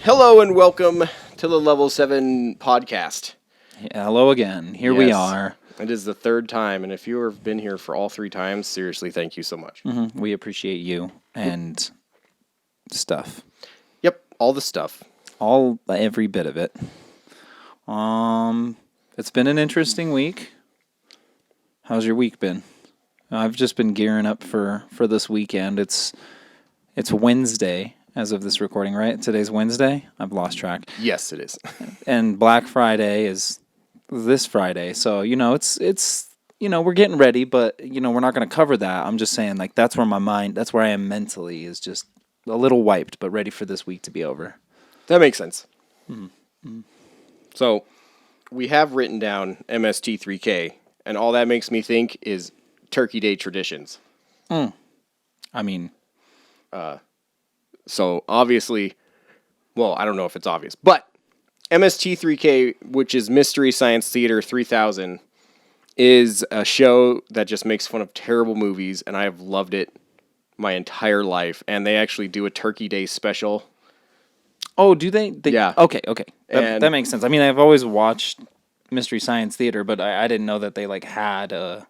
Hello and welcome to the Level 7 podcast. Yeah, hello again. Here we Yes. are. It is the third time, and if you have been here for all three times, seriously, thank you so much. We appreciate you and stuff. Yep, all the stuff. Every bit of it. It's been an interesting week. How's your week been? I've just been gearing up for this weekend. It's Wednesday as of this recording, right? Today's Wednesday. I've lost track. Yes, it is. And Black Friday is this Friday. So, it's we're getting ready, but we're not going to cover that. I'm just saying that's where I am mentally is just a little wiped, but ready for this week to be over. That makes sense. Mm-hmm. So, we have written down MST3K, and all that makes me think is Turkey Day traditions. I mean, so obviously, well, I don't know if it's obvious, but MST3K, which is Mystery Science Theater 3000, is a show that just makes fun of terrible movies, and I have loved it my entire life. And they actually do a Turkey Day special. oh, do they? Yeah. Okay. And- That makes sense. I mean, I've always watched Mystery Science Theater, but I didn't know that they had a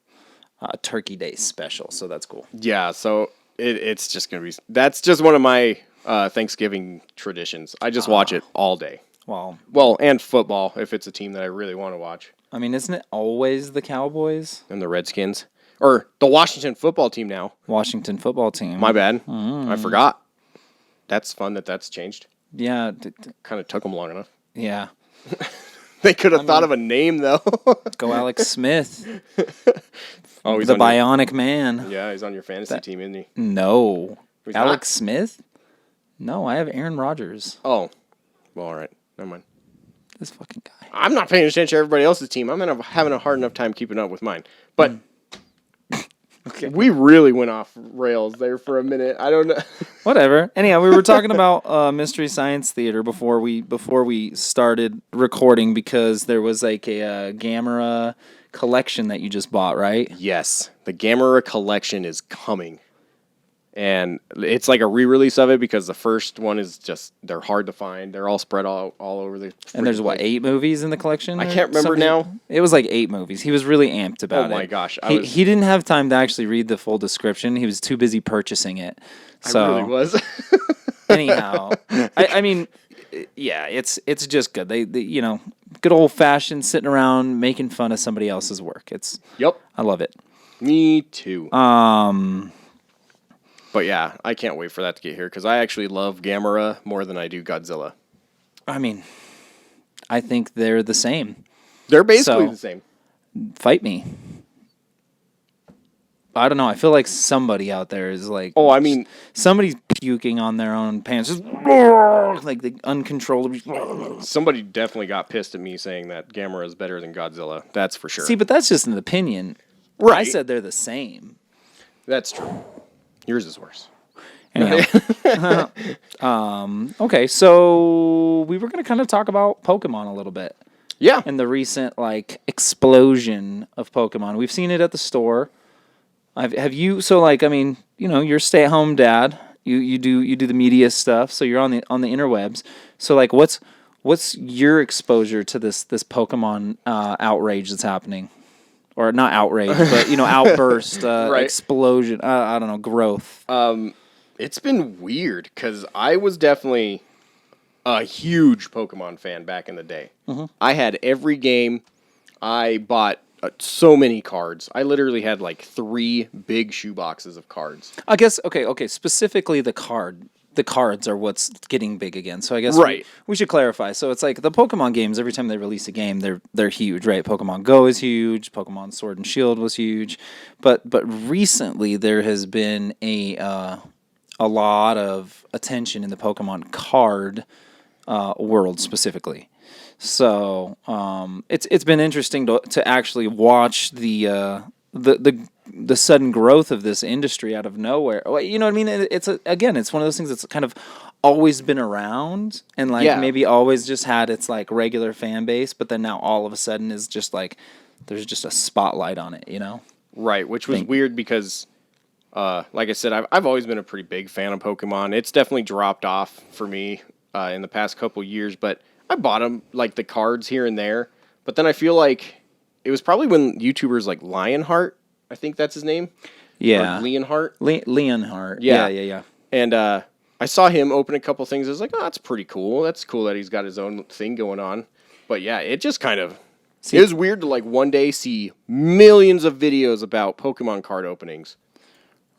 Turkey Day special. So that's cool. Yeah, so it's just going to be... That's just one of my Thanksgiving traditions. I just watch it all day. Well, And football, if it's a team that I really want to watch. I mean, isn't it always the Cowboys? And the Redskins. Or the Washington football team now. Washington football team. My bad. I forgot. That's fun that's changed. Yeah. Kind of took them long enough. Yeah. They could have thought of a name, though. Go Alex Smith. Oh, he's The on your, Bionic Man. yeah, he's on your fantasy team, isn't he? No. Who's Alex not? Smith? No, I have Aaron Rodgers. Oh. Well, all right. Never mind. This fucking guy. I'm not paying attention to everybody else's team. I'm having a hard enough time keeping up with mine. But Okay. we really went off rails there for a minute. I don't know. Whatever. Anyhow, we were talking about Mystery Science Theater before we started recording because there was like a Gamera collection that you just bought, right? Yes, the Gamera collection is coming. And it's like a re-release of it because the first one is just, they're hard to find. They're all spread all over the... And there's, place. 8 movies in the collection? I can't remember now. It was like 8 movies. He was really amped about it. Oh my gosh. He didn't have time to actually read the full description. He was too busy purchasing it. So, I really was. anyhow, I mean, yeah, it's just good. They good old-fashioned sitting around making fun of somebody else's work. Yep. I love it. Me too. But yeah, I can't wait for that to get here because I actually love Gamera more than I do Godzilla. I mean, I think they're the same. They're basically So- the same. Fight me. I don't know. I feel like somebody out there is like... Oh, I mean, somebody's puking on their own pants. Just like the uncontrollably... somebody definitely got pissed at me saying that Gamera is better than Godzilla. That's for sure. See, but that's just an opinion. I Right. said they're the same. That's true. Yours is worse. Anyhow. Okay, so we were going to kind of talk about Pokemon a little bit. Yeah. And the recent, explosion of Pokemon. We've seen it at the store. Have you... So, I mean, you're a stay-at-home dad. You do the media stuff, so you're on the interwebs. So, what's your exposure to this Pokemon outrage that's happening? Or not outrage, but, outburst, Right. explosion, I don't know, growth. It's been weird because I was definitely a huge Pokemon fan back in the day. Mm-hmm. I had every game. I bought so many cards. I literally had 3 big shoe boxes of cards. I guess, okay, specifically the cards are what's getting big again. So I guess Right. we should clarify. So it's like the Pokemon games, every time they release a game, they're huge, right? Pokemon Go is huge. Pokemon Sword and Shield was huge. But recently there has been a lot of attention in the Pokemon card world specifically. So it's been interesting to actually watch the sudden growth of this industry out of nowhere. You know what I mean? It's one of those things that's kind of always been around and maybe always just had its regular fan base, but then now all of a sudden is just there's just a spotlight on it, Right, which was weird because like I said, I've always been a pretty big fan of Pokemon. It's definitely dropped off for me in the past couple years, but I bought them, like, the cards here and there. But then I feel like it was probably when YouTubers like Lionheart, I think that's his name. Yeah. Or Leonhart. Leonhart. Yeah. Yeah. And I saw him open a couple things. I was like, oh, that's pretty cool. That's cool that he's got his own thing going on. But yeah, it just kind of... It was weird to, like, one day see millions of videos about Pokemon card openings.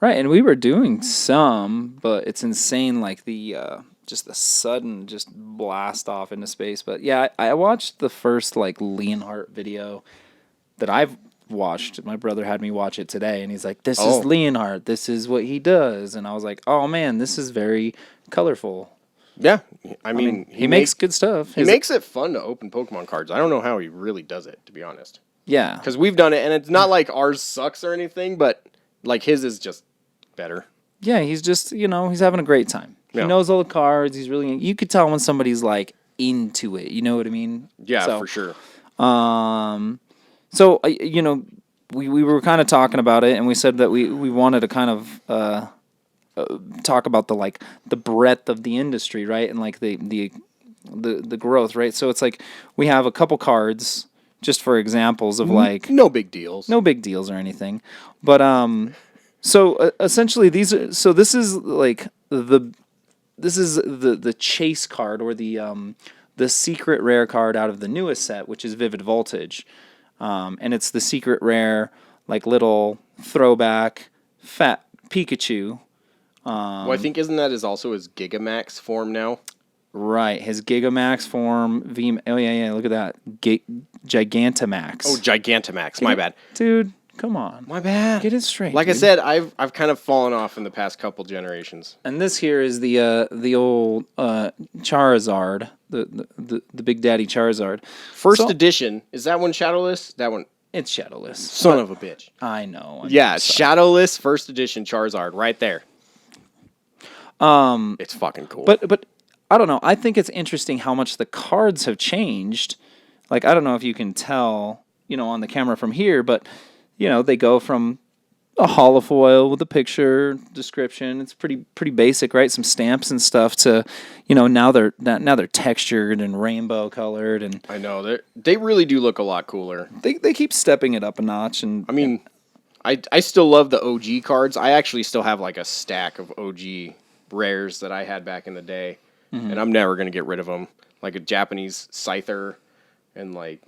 Right, and we were doing some, but it's insane, like, the just the sudden just blast off into space. But yeah, I watched the first, like, Leonhardt video that I've watched. My brother had me watch it today, and he's like, this is Leonhardt. This is what he does. And I was like, oh, man, this is very colorful. Yeah, I mean he makes good stuff. He makes it fun to open Pokemon cards. I don't know how he really does it, to be honest. Yeah. Because we've done it, and it's not like ours sucks or anything, but like his is just better. Yeah, he's just, he's having a great time. He knows all the cards. He's really, you could tell when somebody's like into it. You know what I mean? Yeah, for sure. So, we were kind of talking about it, and we said that we wanted to kind of talk about the breadth of the industry, right? And like the growth, right? So it's like we have a couple cards just for examples of like no big deals or anything. But so essentially this is like the chase card or the secret rare card out of the newest set, which is Vivid Voltage. And it's the secret rare, like, little throwback fat Pikachu. Well, I think isn't that also his Gigamax form now? Right, his Gigamax form. Oh yeah, look at that, Gigantamax. Oh, Gigantamax. My bad, dude. Come on, my bad. Get it straight. Like dude. I said, I've kind of fallen off in the past couple generations. And this here is the old Charizard, the Big Daddy Charizard. First edition. Is that one shadowless? That one. It's shadowless. Son of a bitch. I know. Yeah, shadowless first edition Charizard right there. It's fucking cool. But I don't know. I think it's interesting how much the cards have changed. Like, I don't know if you can tell, on the camera from here, but they go from a holofoil with a picture description. It's pretty basic, right? Some stamps and stuff to, now they're textured and rainbow colored, and I know they really do look a lot cooler. They keep stepping it up a notch, and I mean, I still love the OG cards. I actually still have like a stack of OG rares that I had back in the day, and I'm never gonna get rid of them. Like a Japanese Scyther, and like.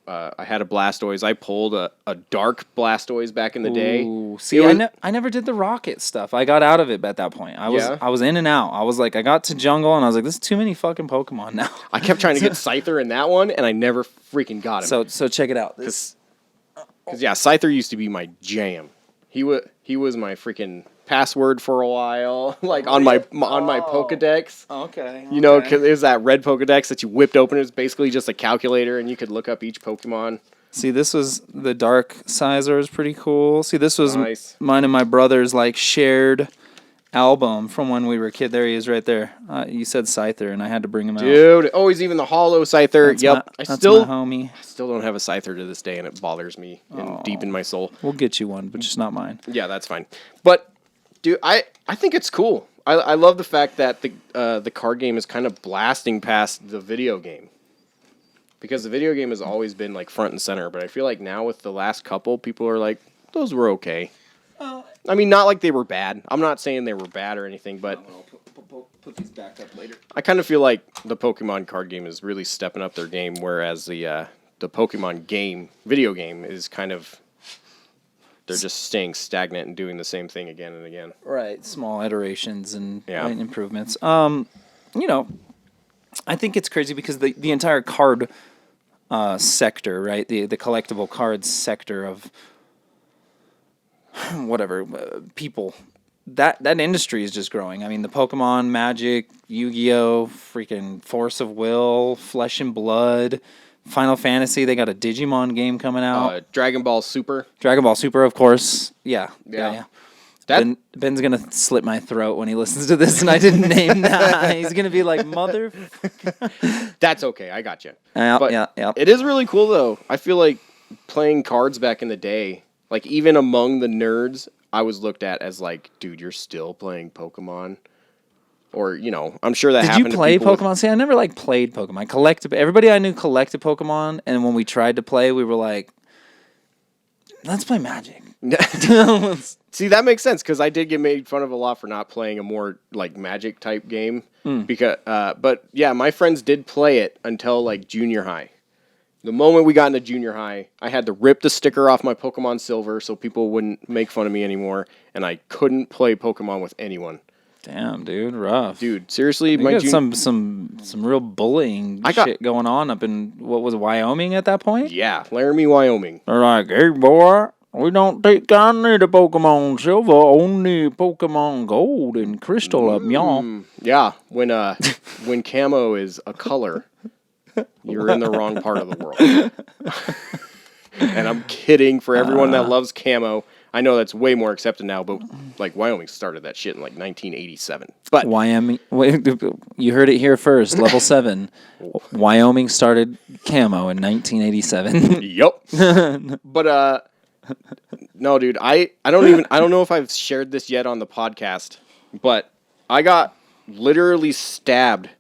I had a Blastoise. I pulled a dark Blastoise back in the day. Ooh, see, I never did the rocket stuff. I got out of it at that point. I was in and out. I was like, I got to jungle, and I was like, this is too many fucking Pokemon now. I kept trying to get Scyther in that one, and I never freaking got him. So check it out. Because Scyther used to be my jam. He was my freaking password for a while, like on my Pokedex. Okay. Because it was that red Pokedex that you whipped open. It was basically just a calculator, and you could look up each Pokemon. See, this was the Dark Sizer is pretty cool. See, this was nice. Mine and my brother's like shared album from when we were a kid. There he is, right there. You said Scyther, and I had to bring him out. Dude, he's even the Hollow Scyther. That's my homie. I still don't have a Scyther to this day, and it bothers me deep in my soul. We'll get you one, but just not mine. Yeah, that's fine. But dude, I think it's cool. I love the fact that the card game is kind of blasting past the video game. Because the video game has always been like front and center, but I feel like now with the last couple, people are like, those were okay. I mean, not like they were bad. I'm not saying they were bad or anything, but I'll put these back up later. I kind of feel like the Pokemon card game is really stepping up their game, whereas the Pokemon video game is kind of, they're just staying stagnant and doing the same thing again and again. Right, small iterations and improvements. I think it's crazy because the entire card sector, right, the collectible cards sector of whatever people, that industry is just growing. I mean, the Pokemon, Magic, Yu-Gi-Oh, freaking Force of Will, Flesh and Blood, Final Fantasy. They got a Digimon game coming out. Dragon Ball Super. Dragon Ball Super, of course. Yeah. Ben's going to slit my throat when he listens to this, and I didn't name that. He's going to be like, mother... That's okay. I got you. Yeah. It is really cool, though. I feel like playing cards back in the day, like even among the nerds, I was looked at as like, dude, you're still playing Pokemon? Or, I'm sure that Did happened you play to people Pokemon? See, I never played Pokemon. Collected. Everybody I knew collected Pokemon, and when we tried to play, we were like, "Let's play Magic." See, that makes sense because I did get made fun of a lot for not playing a more like Magic type game. But yeah, my friends did play it until like junior high. The moment we got into junior high, I had to rip the sticker off my Pokemon Silver so people wouldn't make fun of me anymore, and I couldn't play Pokemon with anyone. Damn, dude, rough. Dude, seriously, you got some real bullying shit going on up in what was Wyoming at that point? Yeah, Laramie, Wyoming. They're like, "Hey, boy, we don't take kindly to Pokemon Silver, only Pokemon Gold and Crystal up, y'all." Yeah, when camo is a color, you're in the wrong part of the world. And I'm kidding for everyone that loves camo. I know that's way more accepted now, but like Wyoming started that shit in like 1987. But Wyoming, you heard it here first. Level 7, Wyoming started camo in 1987. Yep. But no, dude, I don't know if I've shared this yet on the podcast, but I got literally stabbed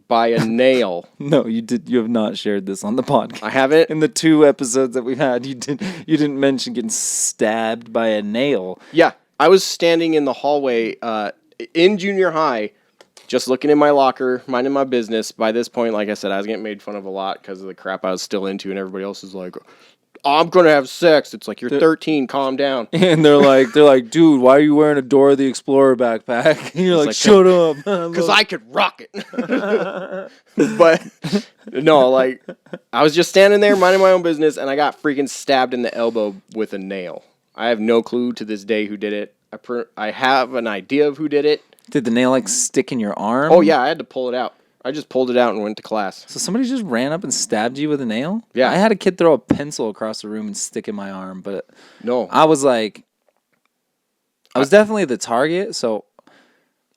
by a nail. No, you have not shared this on the podcast. I haven't. In the 2 episodes that we've had, you didn't mention getting stabbed by a nail. Yeah, I was standing in the hallway in junior high, just looking in my locker, minding my business. By this point, like I said, I was getting made fun of a lot because of the crap I was still into, and everybody else is like, "I'm gonna have sex." It's like, you're 13, calm down. And they're like, "Dude, why are you wearing a Dora the Explorer backpack?" And you're like, "Shut up." Because I could rock it. But, no, like, I was just standing there minding my own business, and I got freaking stabbed in the elbow with a nail. I have no clue to this day who did it. I have an idea of who did it. Did the nail, stick in your arm? Oh, yeah, I had to pull it out. I just pulled it out and went to class. So somebody just ran up and stabbed you with a nail? Yeah. I had a kid throw a pencil across the room and stick in my arm, but no. I was definitely the target, so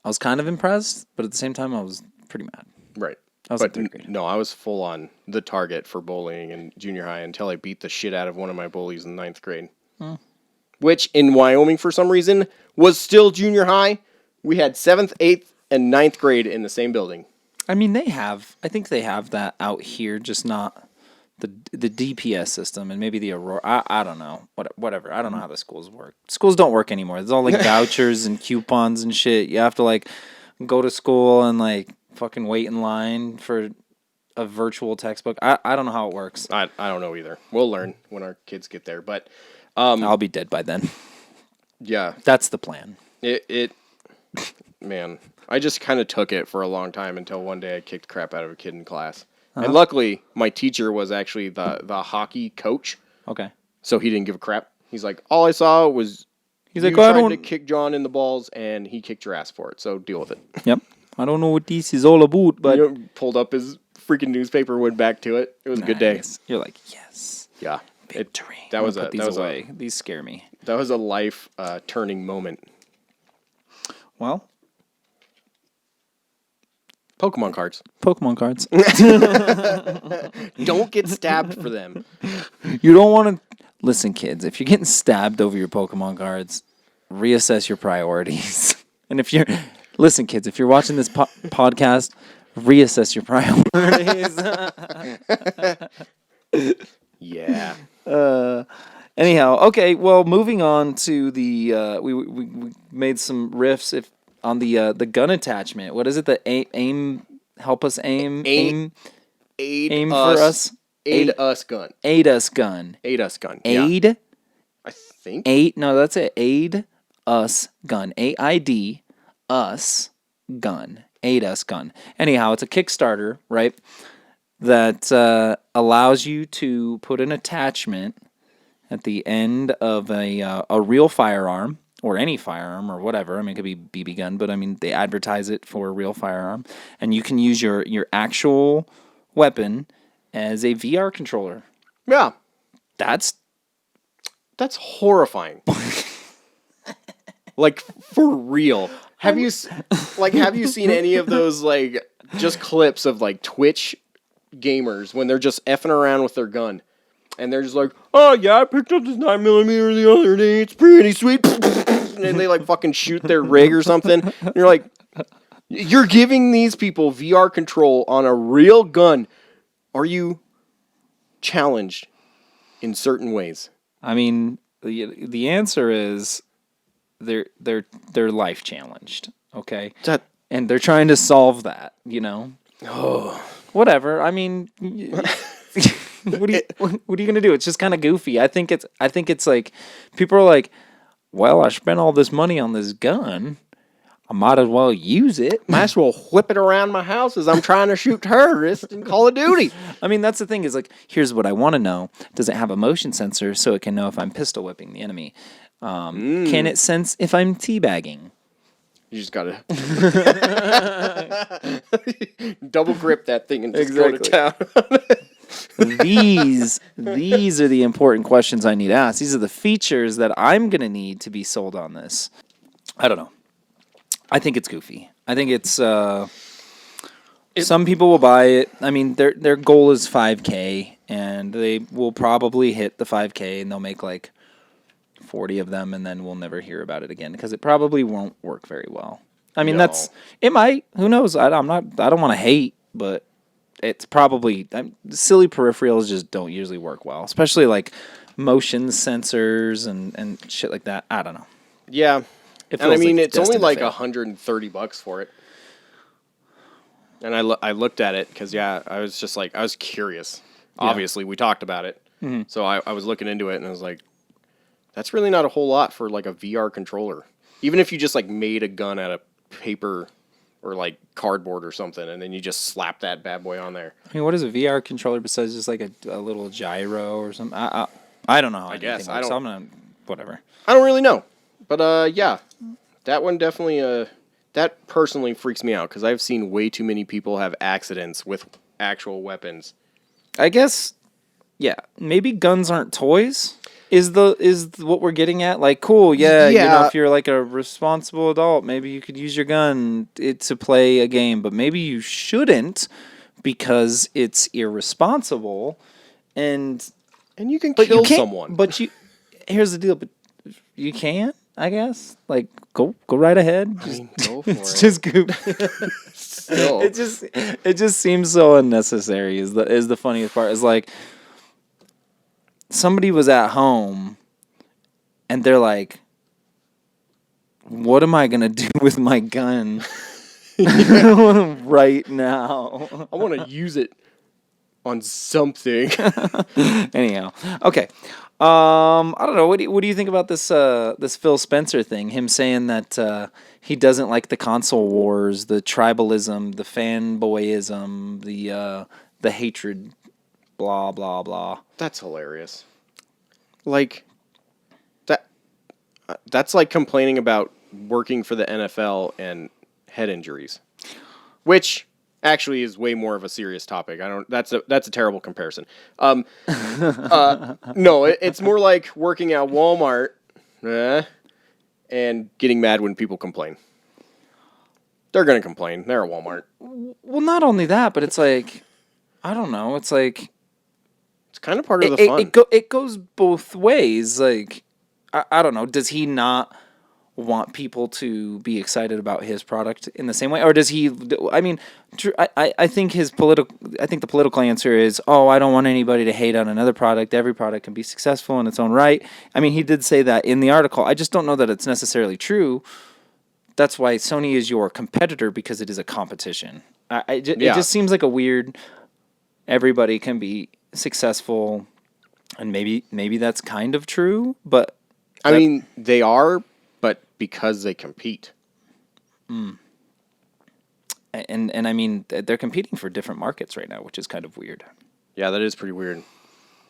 I was kind of impressed, but at the same time I was pretty mad. Right. I was in 3rd grade. No, I was full on the target for bullying in junior high until I beat the shit out of one of my bullies in 9th grade. Which in Wyoming, for some reason, was still junior high. We had 7th, 8th, and 9th grade in the same building. I mean, I think they have that out here, just not the DPS system and maybe the Aurora. I don't know. Whatever. I don't know how the schools work. Schools don't work anymore. There's all vouchers and coupons and shit. You have to go to school and fucking wait in line for a virtual textbook. I don't know how it works. I don't know either. We'll learn when our kids get there, but I'll be dead by then. Yeah. That's the plan. Man, I just kind of took it for a long time until one day I kicked crap out of a kid in class. And luckily, my teacher was actually the hockey coach. Okay. So he didn't give a crap. He's like, all I saw was you tried to kick John in the balls, and he kicked your ass for it. So deal with it. Yep. I don't know what this is all about, but pulled up his freaking newspaper, went back to it. It was a good day. You're like, yes. Yeah. Victory. These scare me. That was a life turning moment. Well, Pokemon cards. Don't get stabbed for them. You don't want to... Listen, kids, if you're getting stabbed over your Pokemon cards, reassess your priorities. And if you're... Listen, kids, if you're watching this podcast, reassess your priorities. Yeah. Anyhow, okay, well, moving on to the... we made some riffs on the gun attachment. What is it? The aim help us aim aim for us. Aid us gun. Aid us gun. Aid us gun. Aid. Yeah. I think. Aid. No, that's it. Aid us gun. AID us gun. Aid us gun. Anyhow, it's a Kickstarter, right? That allows you to put an attachment at the end of a real firearm. Or any firearm or whatever. I mean, it could be BB gun, but I mean, they advertise it for a real firearm. And you can use your actual weapon as a VR controller. Yeah. That's horrifying. For real. Have you seen any of those, just clips of, Twitch gamers when they're just effing around with their gun? And they're just like, oh, yeah, I picked up this 9mm the other day. It's pretty sweet. And then they, fucking shoot their rig or something. And you're like, You're giving these people VR control on a real gun. Are you challenged in certain ways? I mean, the answer is they're life challenged. Okay, That and they're trying to solve that. oh, Whatever. I mean, what are you gonna do? It's just kind of goofy. I think it's like people are like, well, I spent all this money on this gun. I might as well use it. might as well whip it around my house as I'm trying to shoot terrorists in Call of Duty. I mean, that's the thing is like, here's what I want to know. Does it have a motion sensor so it can know if I'm pistol whipping the enemy? Can it sense if I'm teabagging? You just gotta double grip that thing and just go to town. These are the important questions I need asked. These are the features that I'm gonna need to be sold on this. I don't know. I think it's goofy. I think it's some people will buy it. I mean, their goal is 5K, and they will probably hit the 5K, and they'll make like 40 of them, and then we'll never hear about it again because it probably won't work very well. I mean, No. it might. Who knows? I don't want to hate, but it's probably silly peripherals just don't usually work well, especially like motion sensors and shit like that. I don't know. Yeah. It And I feels mean, like it's only destined to like fail. $130 for it. And I looked at it because, yeah, I was just like, I was curious. Obviously, we talked about it. Mm-hmm. So I was looking into it and I was like, that's really not a whole lot for like a VR controller. Even if you just like made a gun out of paper or like cardboard or something and then you just slap that bad boy on there. I mean, what is a VR controller besides just like a little gyro or something? I don't know. How I guess. anything works. I'm gonna whatever. I don't really know. But yeah, that one definitely, that personally freaks me out because I've seen way too many people have accidents with actual weapons. I guess, yeah. Maybe guns aren't toys. Is what we're getting at? Like, cool, yeah. Yeah. If you're like a responsible adult, maybe you could use your gun to play a game, but maybe you shouldn't because it's irresponsible. And You can but kill you can't, someone. But here's the deal. But you can, I guess. Like, go right ahead. Go for It's it. just goofy. Still. It just seems so unnecessary. Is the funniest part? Is like somebody was at home and they're like, "What am I gonna do with my gun right now?" I want to use it on something. Anyhow, okay. I don't know. What do you think about this this Phil Spencer thing? Him saying that he doesn't like the console wars, the tribalism, the fanboyism, the hatred, blah blah blah. That's hilarious. Like that's like complaining about working for the NFL and head injuries, which actually is way more of a serious topic. That's a terrible comparison. No, it's more like working at Walmart and getting mad when people complain. They're going to complain. They're at Walmart. Well, not only that, but it's like, I don't know. It's like It's kind of part of the fun. it goes both ways. Like, I don't know. Does he not want people to be excited about his product in the same way, or does he? I mean, I think the political answer is, oh, I don't want anybody to hate on another product. Every product can be successful in its own right. I mean, he did say that in the article. I just don't know that it's necessarily true. That's why Sony is your competitor, because it is a competition. It just seems like a weird. Everybody can be successful, and maybe that's kind of true, but I mean, they are, but because they compete. And I mean, they're competing for different markets right now, which is kind of weird. Yeah, that is pretty weird.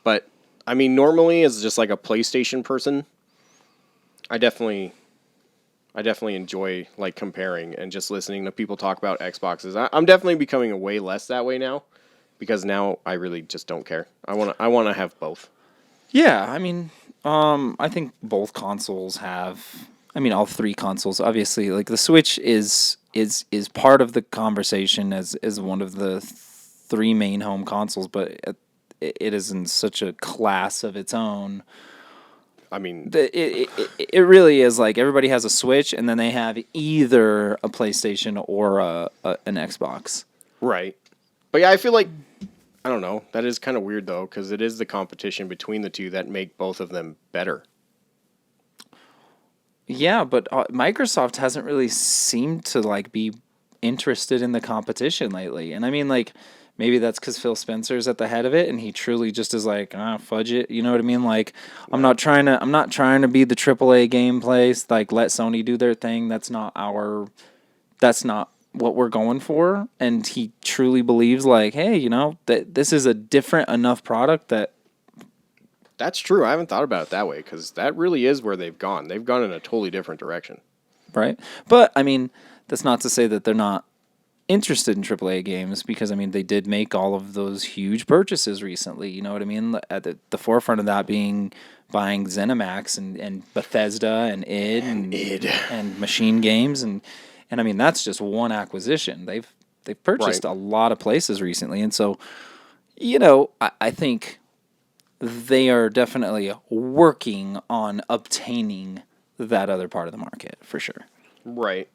But I mean, normally as just like a PlayStation person, I definitely enjoy like comparing and just listening to people talk about Xboxes. I'm definitely becoming a way less that way now, because now I really just don't care. I want to have both. Yeah, I mean, I think both consoles have. I mean, all three consoles. Obviously, like the Switch is part of the conversation as one of the three main home consoles, but it is in such a class of its own. I mean, It really is like everybody has a Switch, and then they have either a PlayStation or an Xbox. right. But yeah, I feel like, I don't know, that is kind of weird though, because it is the competition between the two that make both of them better. Yeah, but Microsoft hasn't really seemed to like be interested in the competition lately. And I mean, like, maybe that's because Phil Spencer's at the head of it, and he truly just is like, fudge it. You know what I mean? Like, I'm not trying to be the AAA game place. Like, let Sony do their thing. That's not what we're going for. And he truly believes, like, hey, that this is a different enough product that. That's true. I haven't thought about it that way, because that really is where they've gone. They've gone in a totally different direction. Right. But, I mean, that's not to say that they're not interested in AAA games, because, I mean, they did make all of those huge purchases recently. You know what I mean? At the forefront of that being buying ZeniMax and Bethesda and id and Machine Games. And I mean, that's just one acquisition. They've purchased a lot of places recently. And so, I think they are definitely working on obtaining that other part of the market, for sure. Right.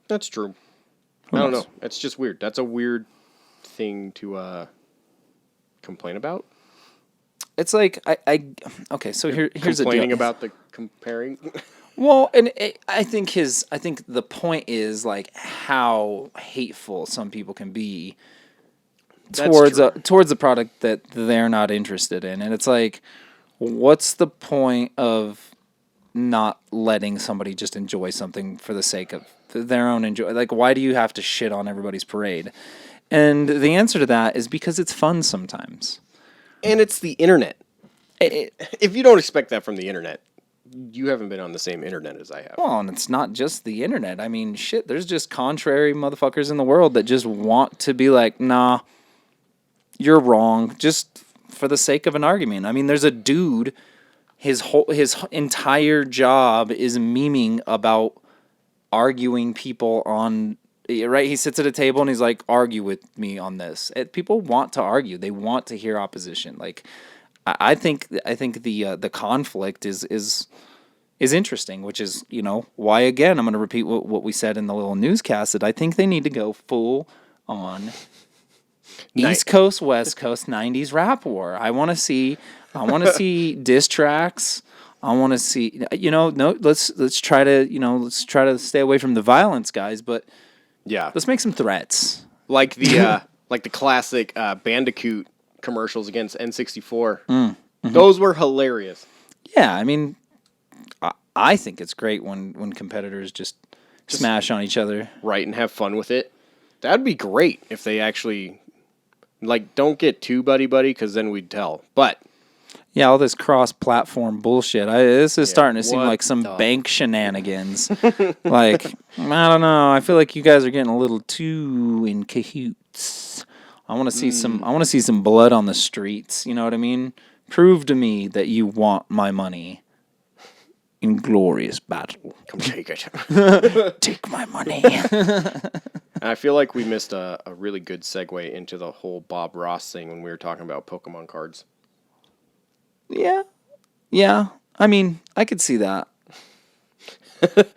That's true. I don't know. It's just weird. That's a weird thing to complain about. It's like, okay, so here's the deal. Complaining about the comparing. Well, and I think the point is like how hateful some people can be towards a product that they're not interested in. And it's like, what's the point of not letting somebody just enjoy something for the sake of their own enjoy? Like, why do you have to shit on everybody's parade? And the answer to that is because it's fun sometimes. And it's the internet. If you don't expect that from the internet, you haven't been on the same internet as I have. Well, and it's not just the internet. I mean, shit, there's just contrary motherfuckers in the world that just want to be like, nah, you're wrong, just for the sake of an argument. I mean, there's a dude, his entire job is memeing about arguing people on, right? He sits at a table and he's like, argue with me on this. People want to argue. They want to hear opposition. Like, I think the conflict is interesting, which is, why, again, I'm going to repeat what we said in the little newscast, that I think they need to go full on East Coast, West Coast 90s rap war. I want to see diss tracks. I want to see, let's try to stay away from the violence, guys, but yeah, let's make some threats. Like the classic Bandicoot commercials against N64. Mm-hmm. Those were hilarious. Yeah, I mean, I think it's great when competitors just smash on each other. Right, and have fun with it. That'd be great if they actually, don't get too buddy-buddy, because then we'd tell. But yeah, all this cross-platform bullshit. This is starting to seem like some bank shenanigans. Like, I don't know. I feel like you guys are getting a little too in cahoots. I want to see some blood on the streets. You know what I mean? Prove to me that you want my money in glorious battle. Come take it. Take my money. I feel like we missed a really good segue into the whole Bob Ross thing when we were talking about Pokemon cards. Yeah. I mean, I could see that.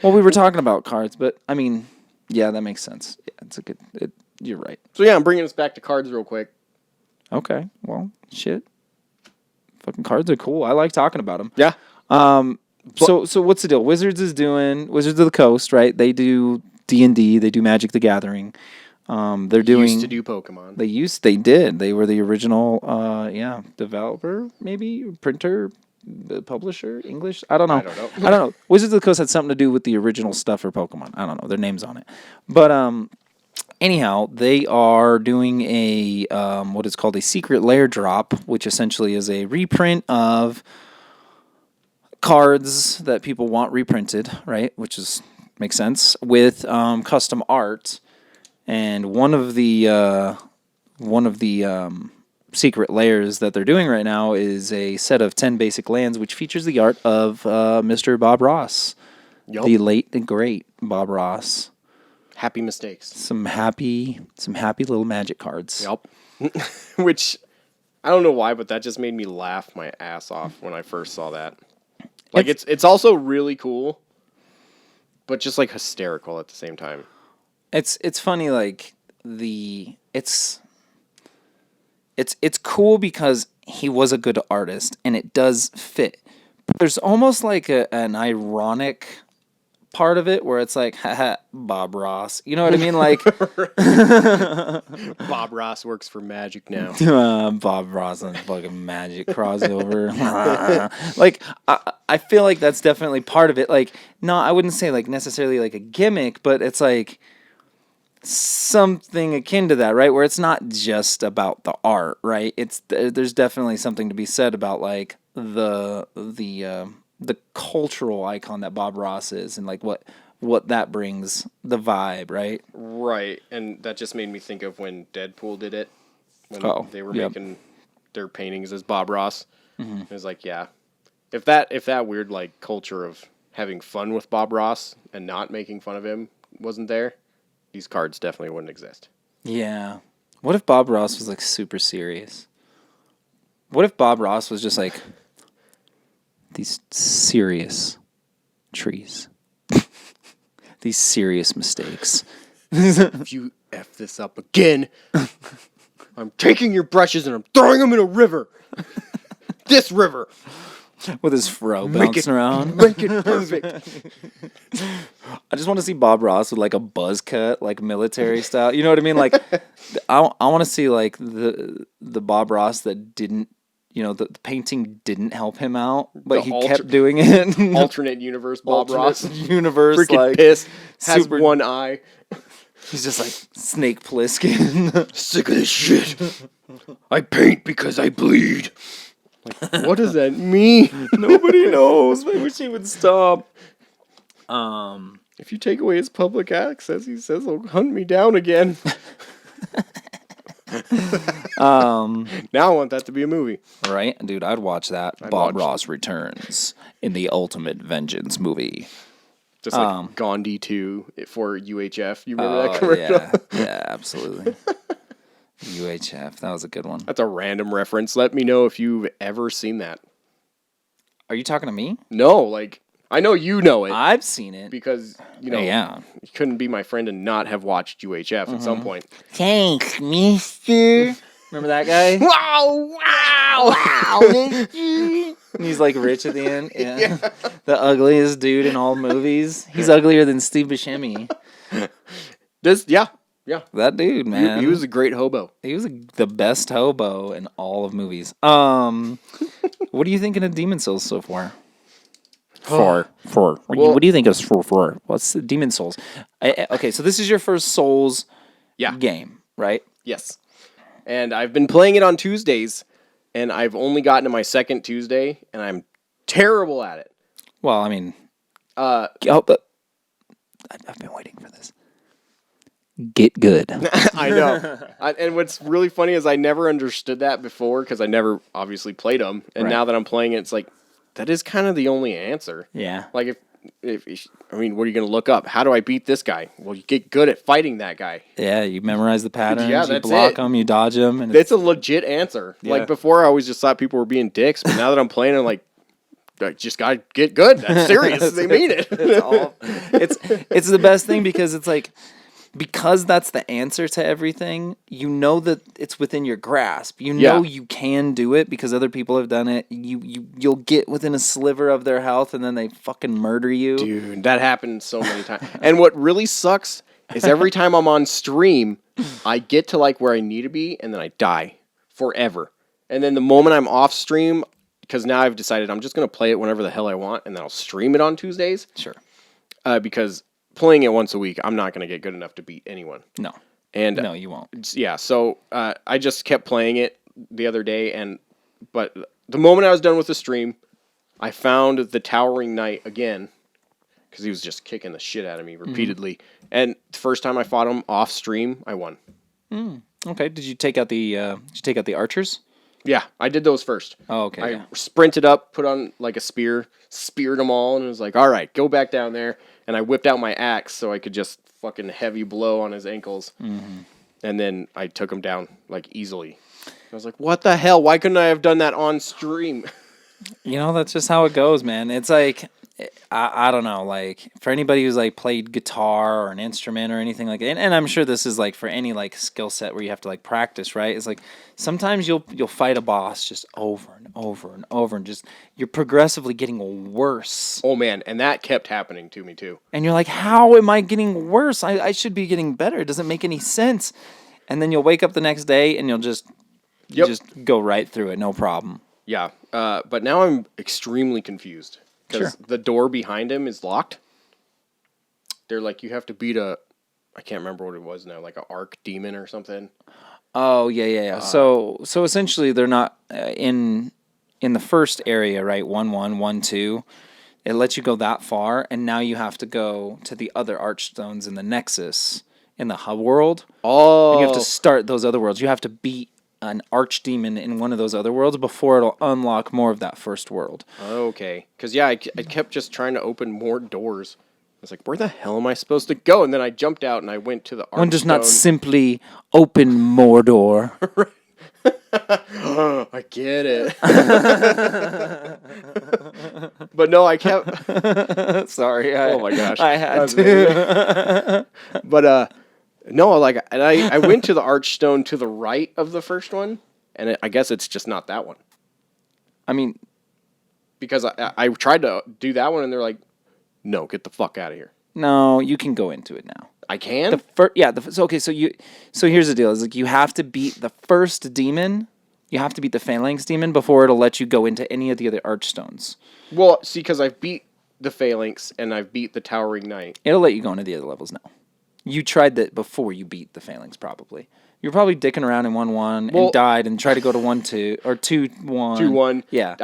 Well, we were talking about cards, but I mean, yeah, that makes sense. Yeah, it's a good. You're right. So yeah, I'm bringing us back to cards real quick. Okay. Well, shit. Fucking cards are cool. I like talking about them. Yeah. So what's the deal? Wizards of the Coast, right? They do D&D. They do Magic the Gathering. They're doing. Used to do Pokemon. They did. They were the original, developer, maybe printer, publisher, English. I don't know. I don't know. Wizards of the Coast had something to do with the original stuff for Pokemon. I don't know. Their name's on it, but anyhow, they are doing a what is called a secret lair drop, which essentially is a reprint of cards that people want reprinted, right? Which makes sense, with custom art. And one of the secret layers that they're doing right now is a set of 10 basic lands, which features the art of Mr. Bob Ross, the late and great Bob Ross. Happy mistakes. Some happy little Magic cards. Yep. Which I don't know why, but that just made me laugh my ass off when I first saw that. Like, it's also really cool, but just, like, hysterical at the same time. It's funny, like, it's cool because he was a good artist, and it does fit. But there's almost like an ironic part of it where it's like, haha, Bob Ross. You know what I mean? Like, Bob Ross works for Magic now. Bob Ross on fucking Magic crossover. Like, I feel like that's definitely part of it. Like, no, I wouldn't say like necessarily like a gimmick, but it's like something akin to that, right? Where it's not just about the art, right? There's definitely something to be said about like the cultural icon that Bob Ross is, and like what that brings, the vibe, right? Right, and that just made me think of when Deadpool did it, when they were making their paintings as Bob Ross. Mm-hmm. It was like, yeah, if that weird like culture of having fun with Bob Ross and not making fun of him wasn't there, these cards definitely wouldn't exist. Yeah. What if Bob Ross was like super serious? What if Bob Ross was just like these serious trees? These serious mistakes. If you F this up again, I'm taking your brushes and I'm throwing them in a river. This river. With his fro bouncing around. Make it perfect. I just want to see Bob Ross with like a buzz cut, like military style. You know what I mean? Like, I want to see like the Bob Ross that didn't, you know, the painting didn't help him out, but he kept doing it. Alternate universe Bob Ross. Universe, freaking like, pissed. Has one eye. He's just like Snake Plissken. Sick of this shit. I paint because I bleed. Like, what does that mean? Nobody knows. I wish he would stop. If you take away his public access, he says he'll hunt me down again. Now I want that to be a movie. Right? Dude, I'd watch that. Bob Ross returns in the Ultimate Vengeance movie. Just like Gandhi 2 for UHF. You remember that commercial? Yeah, absolutely. UHF. That was a good one. That's a random reference. Let me know if you've ever seen that. Are you talking to me? No, like, I know you know it. I've seen it. Because, you know, you couldn't be my friend and not have watched UHF at some point. Thanks, mister. Remember that guy? Wow, mister. And he's like rich at the end. Yeah. The ugliest dude in all movies. He's uglier than Steve Buscemi. Yeah. That dude, man. He was a great hobo. He was the best hobo in all of movies. What are you thinking of Demon Souls so far? Four. What do you think of four? What's the Demon Souls? Okay, so this is your first Souls game, right? Yes. And I've been playing it on Tuesdays, and I've only gotten to my second Tuesday, and I'm terrible at it. Well, I mean, but I've been waiting for this. Get good. I know. And what's really funny is I never understood that before because I never obviously played them. And now that I'm playing it, it's like, that is kind of the only answer. Yeah. Like, if I mean, what are you going to look up? How do I beat this guy? Well, you get good at fighting that guy. Yeah, you memorize the patterns. Yeah, you block them, you dodge them. And it's a legit answer. Yeah. Like, before, I always just thought people were being dicks. But now that I'm playing, I'm like, I just got to get good. That's serious. They mean it. It's the best thing because it's like, because that's the answer to everything, you know that it's within your grasp. You know you can do it because other people have done it. You'll get within a sliver of their health and then they fucking murder you. Dude, that happened so many times. And what really sucks is every time I'm on stream, I get to like where I need to be and then I die forever. And then the moment I'm off stream, because now I've decided I'm just going to play it whenever the hell I want and then I'll stream it on Tuesdays. Sure. Because playing it once a week, I'm not going to get good enough to beat anyone. No. And no, you won't. Yeah, so I just kept playing it the other day, but the moment I was done with the stream, I found the Towering Knight again, because he was just kicking the shit out of me repeatedly. Mm-hmm. And the first time I fought him off stream, I won. Okay, did you take out the archers? Yeah, I did those first. Oh, okay. I sprinted up, put on like a spear, speared them all, and it was like, all right, go back down there. And I whipped out my axe so I could just fucking heavy blow on his ankles. Mm-hmm. And then I took him down, like, easily. I was like, what the hell? Why couldn't I have done that on stream? That's just how it goes, man. It's like, I don't know, like for anybody who's like played guitar or an instrument or anything like that, and I'm sure this is like for any like skill set where you have to like practice, right? It's like sometimes you'll fight a boss just over and over and over, and just you're progressively getting worse. Oh man, and that kept happening to me too. And you're like, how am I getting worse? I should be getting better. It doesn't make any sense. And then you'll wake up the next day and you'll just go right through it, no problem. Yeah, but now I'm extremely confused because the door behind him is locked. They're like, you have to beat I can't remember what it was now, like an arc demon or something. Oh yeah. So essentially, they're not in the first area, right? 1-1, 1-2. It lets you go that far, and now you have to go to the other archstones in the Nexus in the hub world. Oh, And you have to start those other worlds. You have to beat an archdemon in one of those other worlds before it'll unlock more of that first world. Okay, because I kept just trying to open more doors. I was like, where the hell am I supposed to go? And then I jumped out and I went to the archstone. One does not simply open Mordor. I get it. But no, I kept... Sorry. Oh my gosh. I had to. But, no, like, and I went to the archstone to the right of the first one, and I guess it's just not that one. I mean... Because I tried to do that one, and they're like, no, get the fuck out of here. No, you can go into it now. I can? So here's the deal. Is like you have to beat the first demon. You have to beat the Phalanx demon before it'll let you go into any of the other archstones. Well, see, because I've beat the Phalanx and I've beat the Towering Knight. It'll let you go into the other levels now. You tried that before you beat the Phalanx, probably. You're probably dicking around in 1-1 and died and tried to go to 1-2 or 2-1. 2-1. Yeah.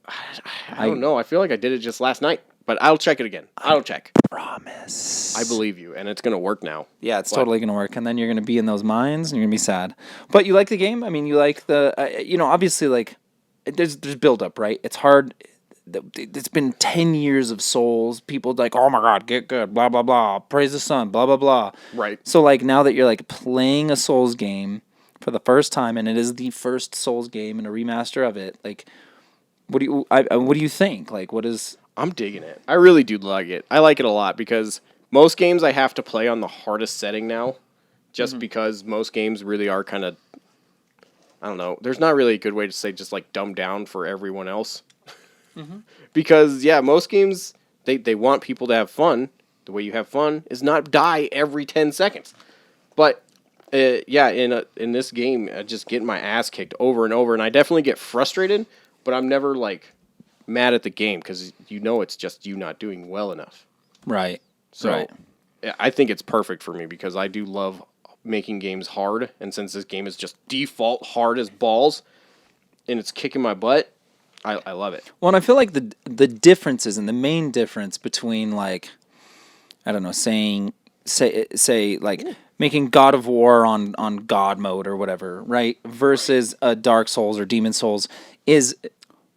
I don't know. I feel like I did it just last night. But I'll check it again. I'll check. Promise. I believe you, and it's going to work now. Yeah, it's totally going to work. And then you're going to be in those mines, and you're going to be sad. But you like the game? I mean, you like the, obviously, like, there's build-up, right? It's hard. It's been 10 years of Souls. People like, oh my God, get good, blah, blah, blah. Praise the sun, blah, blah, blah. Right. So, like, now that you're, like, playing a Souls game for the first time, and it is the first Souls game and a remaster of it, like, what do you think? Like, what is... I'm digging it. I really do like it. I like it a lot because most games I have to play on the hardest setting now, just because most games really are kind of, I don't know. There's not really a good way to say just like dumbed down for everyone else. Because, yeah, most games, they want people to have fun. The way you have fun is not die every 10 seconds. But, yeah, in this game, I just get my ass kicked over and over, and I definitely get frustrated, but I'm never, like, mad at the game because it's just you not doing well enough. Right. So right. I think it's perfect for me because I do love making games hard, and since this game is just default hard as balls and it's kicking my butt, I love it. Well, and I feel like the differences and the main difference between like, I don't know, say like making God of War on God mode or whatever, right? Versus a Dark Souls or Demon Souls is,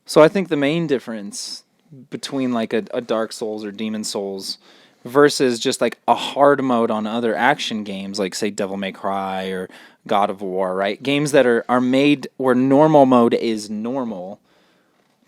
so I think the main difference between like a Dark Souls or Demon Souls versus just like a hard mode on other action games like say Devil May Cry or God of War, right? Games that are made where normal mode is normal.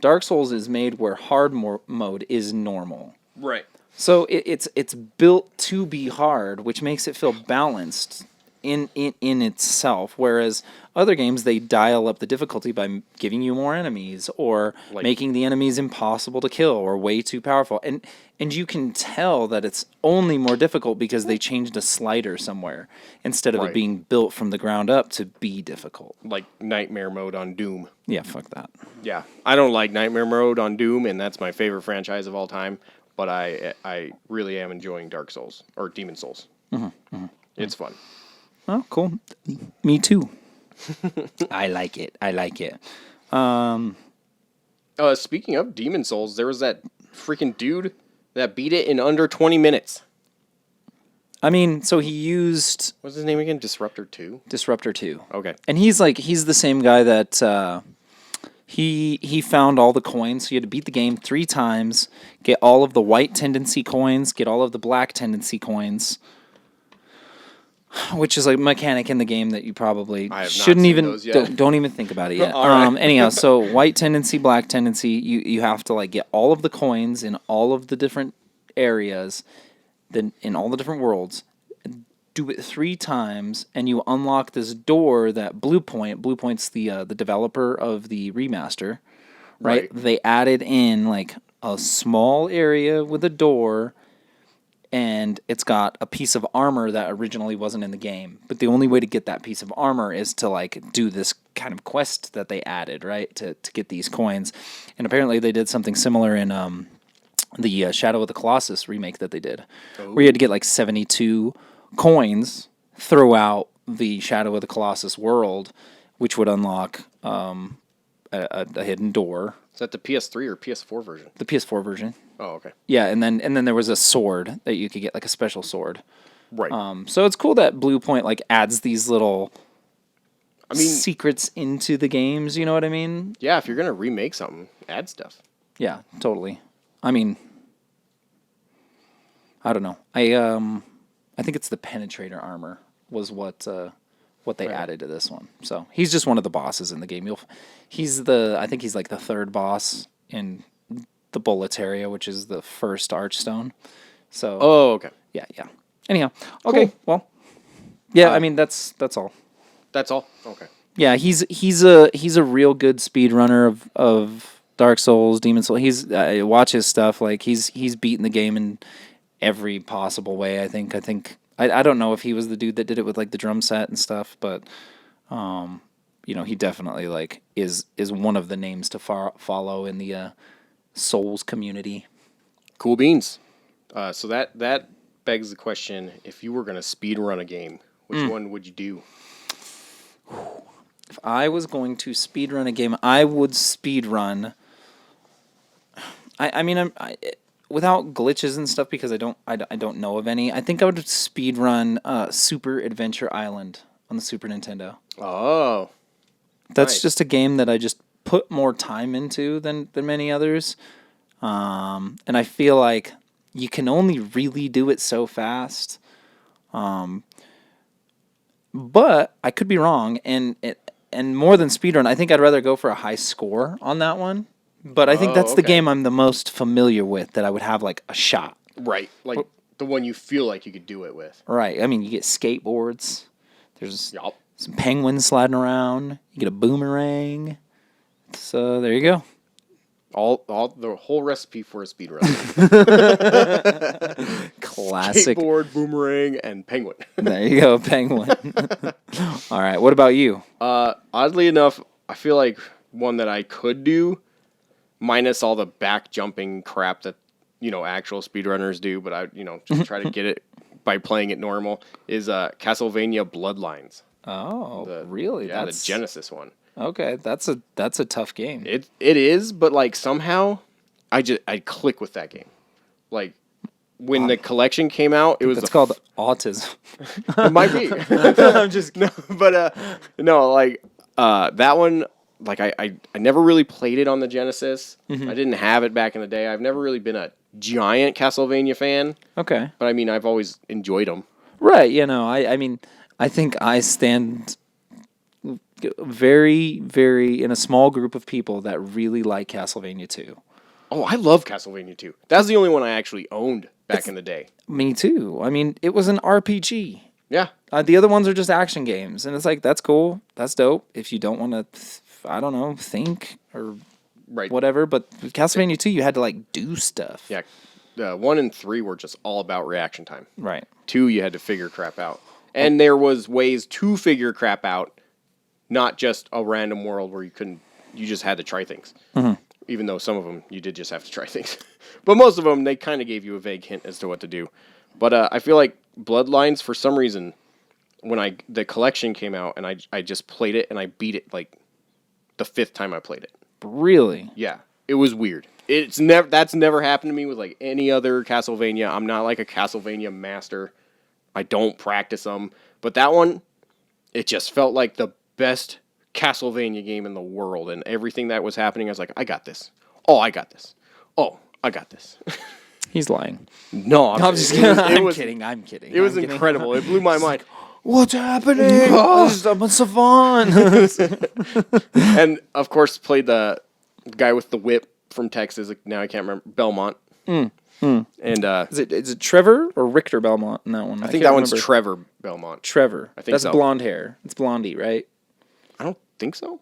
Dark Souls is made where hard mode is normal. Right. So it's built to be hard, which makes it feel balanced in itself. Whereas other games, they dial up the difficulty by giving you more enemies or making the enemies impossible to kill or way too powerful. And you can tell that it's only more difficult because they changed a slider somewhere instead of it being built from the ground up to be difficult. Like Nightmare mode on Doom. Yeah, fuck that. Yeah, I don't like Nightmare mode on Doom, and that's my favorite franchise of all time. But I really am enjoying Dark Souls or Demon Souls. It's fun. Oh, cool. Me too. I like it. Speaking of Demon Souls, there was that freaking dude that beat it in under 20 minutes. I mean, so he used... What's his name again? Disruptor 2? Disruptor 2. Okay. And he's the same guy that... He found all the coins, so you had to beat the game 3 times, get all of the white tendency coins, get all of the black tendency coins. which is like a mechanic in the game that you probably I have not shouldn't seen even those yet. don't even think about it yet. All right. Anyhow, so white tendency, black tendency, you have to like get all of the coins in all of the different areas, then in all the different worlds. Do it 3 times, and you unlock this door that Bluepoint's the developer of the remaster, right? They added in like a small area with a door, and it's got a piece of armor that originally wasn't in the game. But the only way to get that piece of armor is to like do this kind of quest that they added, right? To get these coins. And apparently they did something similar in the Shadow of the Colossus remake that they did, where you had to get like 72 coins throughout the Shadow of the Colossus world, which would unlock a hidden door. Is that the PS3 or PS4 version? The PS4 version. Oh, okay. Yeah, and then there was a sword that you could get, like a special sword. Right. So it's cool that Bluepoint like adds these little secrets into the games, you know what I mean? Yeah, if you're going to remake something, add stuff. Yeah, totally. I mean, I don't know. I think it's the penetrator armor was what they added to this one. So he's just one of the bosses in the game. I think he's like the 3rd boss in the Bullet area, which is the first Archstone. So okay. Yeah. Anyhow, okay. Cool. Well, yeah. I mean that's all. That's all. Okay. Yeah, he's a real good speedrunner of Dark Souls, Demon Souls. I watch his stuff. Like he's beaten the game in every possible way. I think I don't know if he was the dude that did it with like the drum set and stuff, but he definitely like is one of the names to follow in the Souls community. Cool beans. So that begs the question: if you were going to speed run a game, which one would you do? If I was going to speed run a game, I would speed run. I mean, without glitches and stuff, because I don't know of any. I think I would speed run Super Adventure Island on the Super Nintendo. Oh, that's nice. Just a game that I just put more time into than many others, and I feel like you can only really do it so fast. But I could be wrong, and more than speedrun, I think I'd rather go for a high score on that one. But I think that's the game I'm the most familiar with that I would have like a shot. Right, like the one you feel like you could do it with. Right. I mean, you get skateboards. There's some penguins sliding around. You get a boomerang. So there you go. All the whole recipe for a speedrun. Classic. Skateboard, boomerang, and penguin. There you go, penguin. All right. What about you? Oddly enough, I feel like one that I could do, minus all the back jumping crap that actual speedrunners do, but I just try to get it by playing it normal, is Castlevania Bloodlines. Oh, really? Yeah, the Genesis one. Okay, that's a tough game. It is, but like somehow I click with that game. Like when the collection came out, it was It's called autism. It might be. I'm just no, but no, like that one. Like I never really played it on the Genesis. I didn't have it back in the day. I've never really been a giant Castlevania fan. Okay, but I mean I've always enjoyed them. Right. I mean I think I stand very, very in a small group of people that really like Castlevania 2. Oh, I love Castlevania 2. That's the only one I actually owned back in the day. Me too. I mean, it was an RPG. Yeah. The other ones are just action games, and it's like, that's cool, that's dope. If you don't want to, think or whatever, but with Castlevania 2, you had to like do stuff. Yeah. 1 and 3 were just all about reaction time. Right. 2, you had to figure crap out. And there was ways to figure crap out, not just a random world where you just had to try things. Mm-hmm. Even though some of them, you did just have to try things. But most of them, they kind of gave you a vague hint as to what to do. But I feel like Bloodlines, for some reason, when the collection came out, and I just played it, and I beat it like the 5th time I played it. Really? Yeah. It was weird. That's never happened to me with like any other Castlevania. I'm not like a Castlevania master. I don't practice them. But that one, it just felt like the best Castlevania game in the world. And everything that was happening, I was like, I got this. Oh, I got this. Oh, I got this. He's lying. No, I'm just kidding. I'm kidding. It was incredible. It blew my mind. What's happening? I'm a savant. And of course, played the guy with the whip from Texas. Now I can't remember Belmont. And Is it Trevor or Richter Belmont in that one? I think that one's Trevor Belmont. Trevor. I think That's so. blonde hair. It's Blondie, right? I don't think so.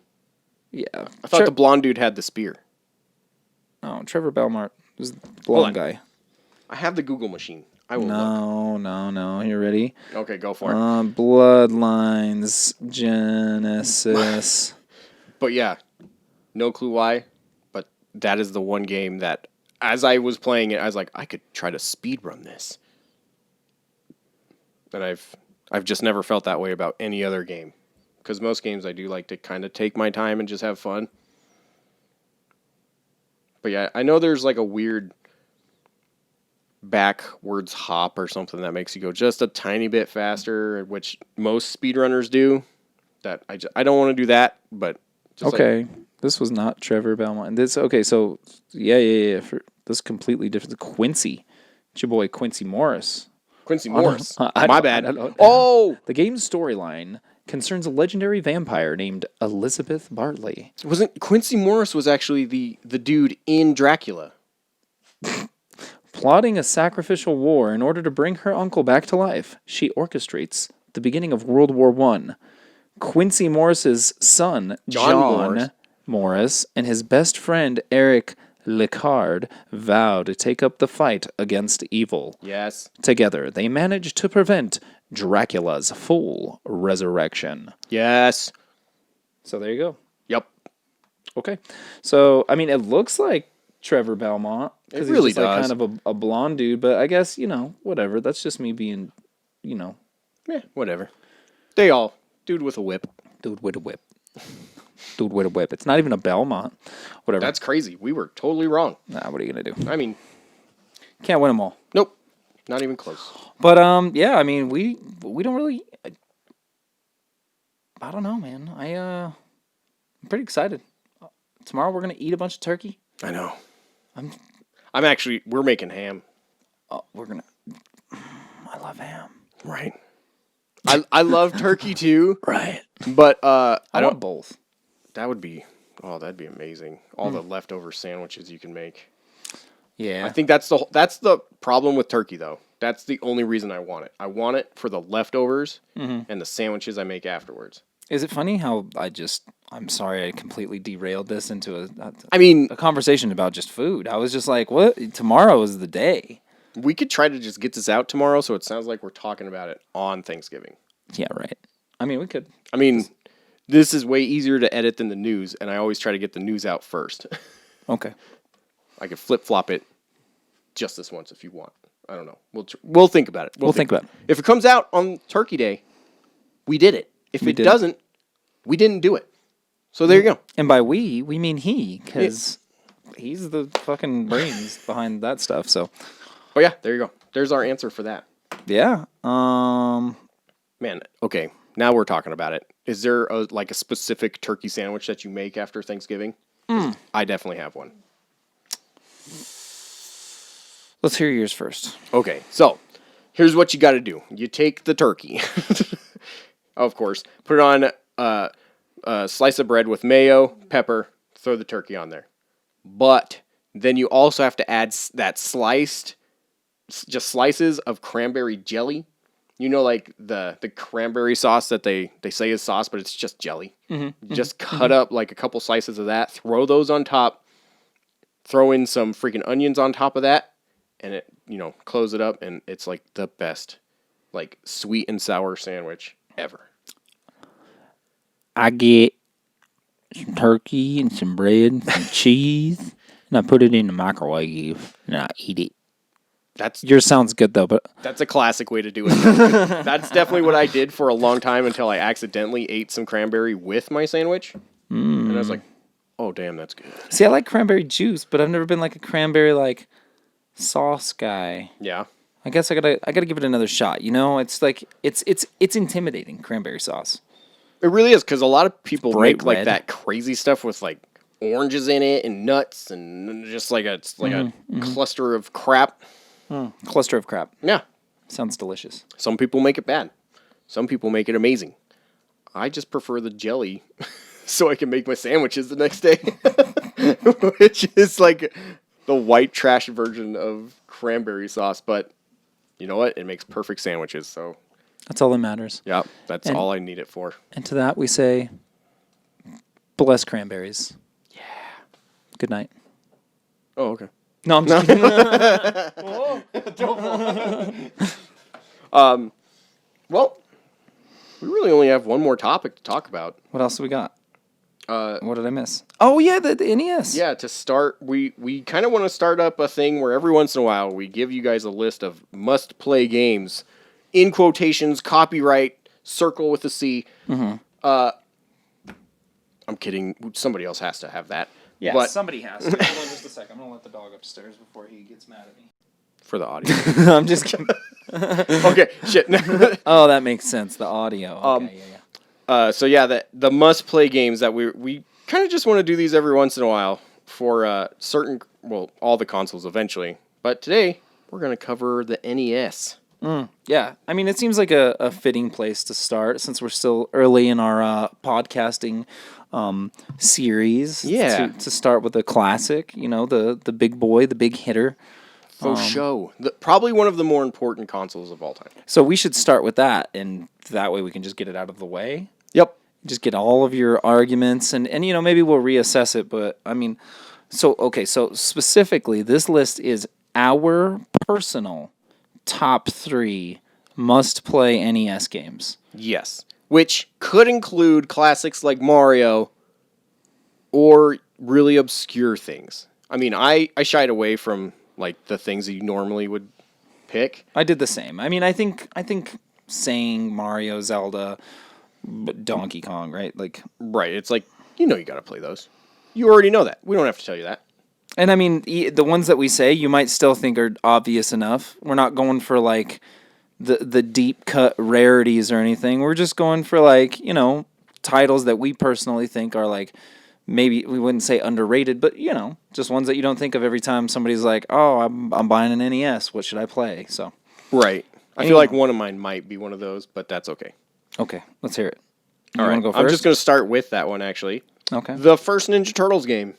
Yeah. I thought the blonde dude had the spear. Oh, Trevor Belmont was the blonde guy. I have the Google machine. I will look. No. You ready? Okay, go for it. Bloodlines Genesis. But yeah, no clue why. But that is the one game that, as I was playing it, I was like, I could try to speedrun this. And I've just never felt that way about any other game. Because most games I do like to kind of take my time and just have fun. But yeah, I know there's like a weird backwards hop or something that makes you go just a tiny bit faster, which most speedrunners do. That I don't want to do that, but just this was not Trevor Belmont. So yeah. This is completely different. Quincy, it's your boy Quincy Morris. Quincy Morris. My bad. Oh, the game's storyline concerns a legendary vampire named Elizabeth Bartley. wasn't Quincy Morris was actually the dude in Dracula. Plotting a sacrificial war in order to bring her uncle back to life, she orchestrates the beginning of World War I. Quincy Morris's son, John Morris, and his best friend, Eric Lakewood, vow to take up the fight against evil. Yes. Together, they manage to prevent Dracula's full resurrection. Yes. So there you go. Yep. Okay. So, I mean, it looks like Trevor Belmont. It really he's just like does. kind of a blonde dude, but I guess, whatever. That's just me being, Yeah, whatever. They all. Dude with a whip. Dude with a whip. Dude with a whip. It's not even a Belmont. Whatever. That's crazy. We were totally wrong. Nah, what are you going to do? I mean, Can't win them all. nope. Not even close. But, yeah, I mean, we don't really... I don't know, man. I'm pretty excited. Tomorrow we're going to eat a bunch of turkey. I know. We're making ham. We're going to... I love ham. Right. I love turkey too. Right. But I want both. That'd be amazing. All the leftover sandwiches you can make. Yeah. I think that's the problem with turkey though. That's the only reason I want it. I want it for the leftovers and the sandwiches I make afterwards. Is it funny how I'm sorry I completely derailed this into a conversation about just food. I was just like, what? Tomorrow is the day. We could try to just get this out tomorrow so it sounds like we're talking about it on Thanksgiving. Yeah, right. I mean, we could. I mean, this is way easier to edit than the news, and I always try to get the news out first. Okay. I could flip-flop it just this once if you want. I don't know. We'll think about it. We'll think about it. If it comes out on Turkey Day, we did it. If it doesn't, we didn't do it. So there you go. And by we mean he, because he's the fucking brains behind that stuff. So, oh yeah, there you go. There's our answer for that. Yeah. Man, okay. Now we're talking about it. Is there a specific turkey sandwich that you make after Thanksgiving? I definitely have one. Let's hear yours first. Okay, so here's what you got to do. You take the turkey, of course, put it on a slice of bread with mayo, pepper, throw the turkey on there. But then you also have to add that slices of cranberry jelly. You know, like the cranberry sauce that they say is sauce, but it's just jelly. Just cut up like a couple slices of that, throw those on top, throw in some freaking onions on top of that, and it, close it up, and it's like the best, like sweet and sour sandwich ever. I get some turkey and some bread and some cheese, and I put it in the microwave, and I eat it. Yours sounds good, though, but... That's a classic way to do it. That's definitely what I did for a long time until I accidentally ate some cranberry with my sandwich. And I was like, oh, damn, that's good. See, I like cranberry juice, but I've never been like a cranberry, sauce guy. Yeah. I guess I gotta give it another shot. It's like, it's intimidating, cranberry sauce. It really is, because a lot of people Bright make, red. that crazy stuff with, oranges in it and nuts and just a cluster of crap. Cluster of crap. Yeah. Sounds delicious. Some people make it bad. Some people make it amazing. I just prefer the jelly so I can make my sandwiches the next day, which is like the white trash version of cranberry sauce. But you know what? It makes perfect sandwiches. So That's all that matters. yeah, that's all I need it for. And to that we say, bless cranberries. Yeah. Good night. Oh, okay. No, I'm just kidding. Well, we really only have one more topic to talk about. What else do we got? What did I miss? Oh, yeah, the NES. Yeah, to start, we kind of want to start up a thing where every once in a while we give you guys a list of must-play games, in quotations, copyright, circle with a C. Mm-hmm. I'm kidding. Somebody else has to have that. Yeah, but somebody has to. Hold on just a second. I'm going to let the dog upstairs before he gets mad at me. for the audio. I'm just kidding. Okay, shit. Oh, that makes sense. The audio. Okay, So yeah, the must-play games that we kind of just want to do these every once in a while for all the consoles eventually. But today we're going to cover the NES. Yeah, I mean, it seems like a fitting place to start since we're still early in our podcasting series. Yeah. To start with a classic, the big boy, the big hitter. For show. Probably one of the more important consoles of all time. So we should start with that, and that way we can just get it out of the way. Yep. Just get all of your arguments, and maybe we'll reassess it. But I mean, so specifically, this list is our personal top 3 must-play NES games. Yes. Which could include classics like Mario or really obscure things. I mean, I shied away from like the things that you normally would pick. I did the same. I mean, I think saying Mario, Zelda, Donkey Kong, right? Right. It's like, you got to play those. You already know that. We don't have to tell you that. And I mean, the ones that we say, you might still think are obvious enough. We're not going for like the deep cut rarities or anything. We're just going for like, titles that we personally think are like, maybe we wouldn't say underrated, but just ones that you don't think of every time somebody's like, "Oh, I'm buying an NES. What should I play?" So, right. I feel like one of mine might be one of those, but that's okay. Okay, let's hear it. You want to go first? I'm just going to start with that one actually. Okay. The first Ninja Turtles game.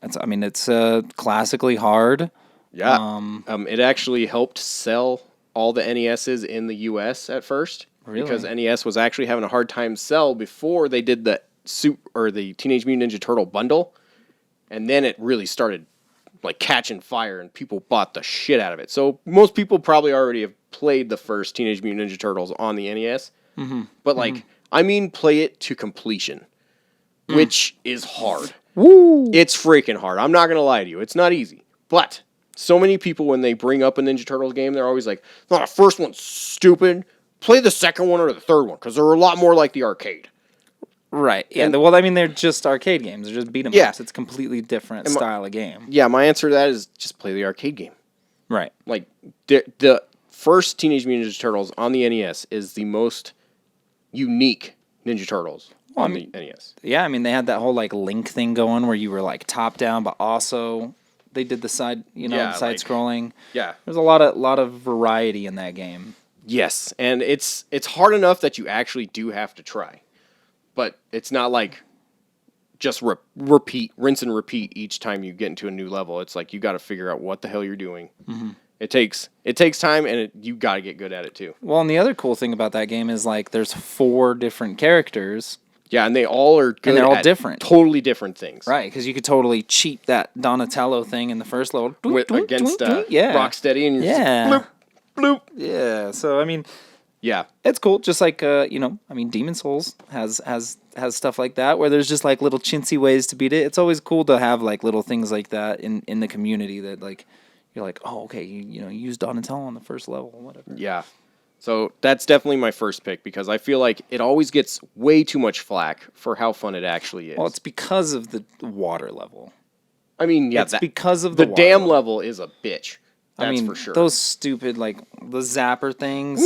It's classically hard. Yeah. It actually helped sell all the NESs in the U.S. at first. Really? Because NES was actually having a hard time sell before they did the the Teenage Mutant Ninja Turtle bundle, and then it really started like catching fire, and people bought the shit out of it. So most people probably already have played the first Teenage Mutant Ninja Turtles on the NES, but I mean, play it to completion, which is hard. Woo! It's freaking hard. I'm not gonna lie to you, it's not easy. But so many people, when they bring up a Ninja Turtles game, they're always like, "No, the first one's stupid. Play the second one or the third one because they're a lot more like the arcade." Right. Yeah. Well, I mean, they're just arcade games. They're just beat 'em ups. It's a completely different style of game. Yeah, my answer to that is just play the arcade game. Right. Like, the first Teenage Mutant Ninja Turtles on the NES is the most unique Ninja Turtles on the NES. Yeah, I mean, they had that whole, like, Link thing going where you were, like, top down, but also they did the side, side-scrolling. Yeah. There's a lot of variety in that game. Yes, and it's hard enough that you actually do have to try. But it's not like just rinse and repeat each time you get into a new level. It's like you got to figure out what the hell you're doing. Mm-hmm. It takes time, and you got to get good at it too. Well, and the other cool thing about that game is like there's 4 different characters. Yeah, and they all are good. And they're all different, totally different things. Right? Because you could totally cheat that Donatello thing in the first level against Rocksteady, and bloop, bloop. Yeah. So I mean. Yeah, it's cool. Just like Demon Souls has stuff like that where there's just like little chintzy ways to beat it. It's always cool to have like little things like that in the community that like you're like, oh, okay, you use Donatello on the first level, whatever. Yeah, so that's definitely my first pick because I feel like it always gets way too much flack for how fun it actually is. Well, it's because of the water level. I mean, yeah, it's because of the dam level is a bitch. That's for sure. Those stupid, like, the zapper things.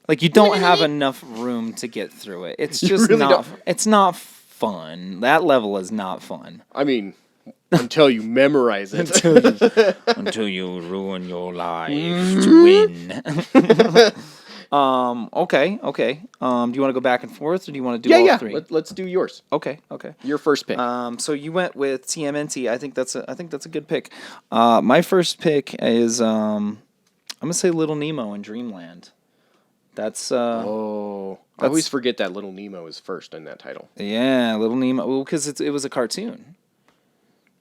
Like, you don't have enough room to get through it. It's just not... It's not fun. That level is not fun. I mean, until you memorize it. until you ruin your life to win. Okay. Do you want to go back and forth, or do you want to do all three? Let's do yours. Okay. Your first pick. So you went with TMNT. I think that's a good pick. My first pick is I'm gonna say Little Nemo in Dreamland. That's I always forget that Little Nemo is first in that title. yeah, Little Nemo. Well, because it was a cartoon.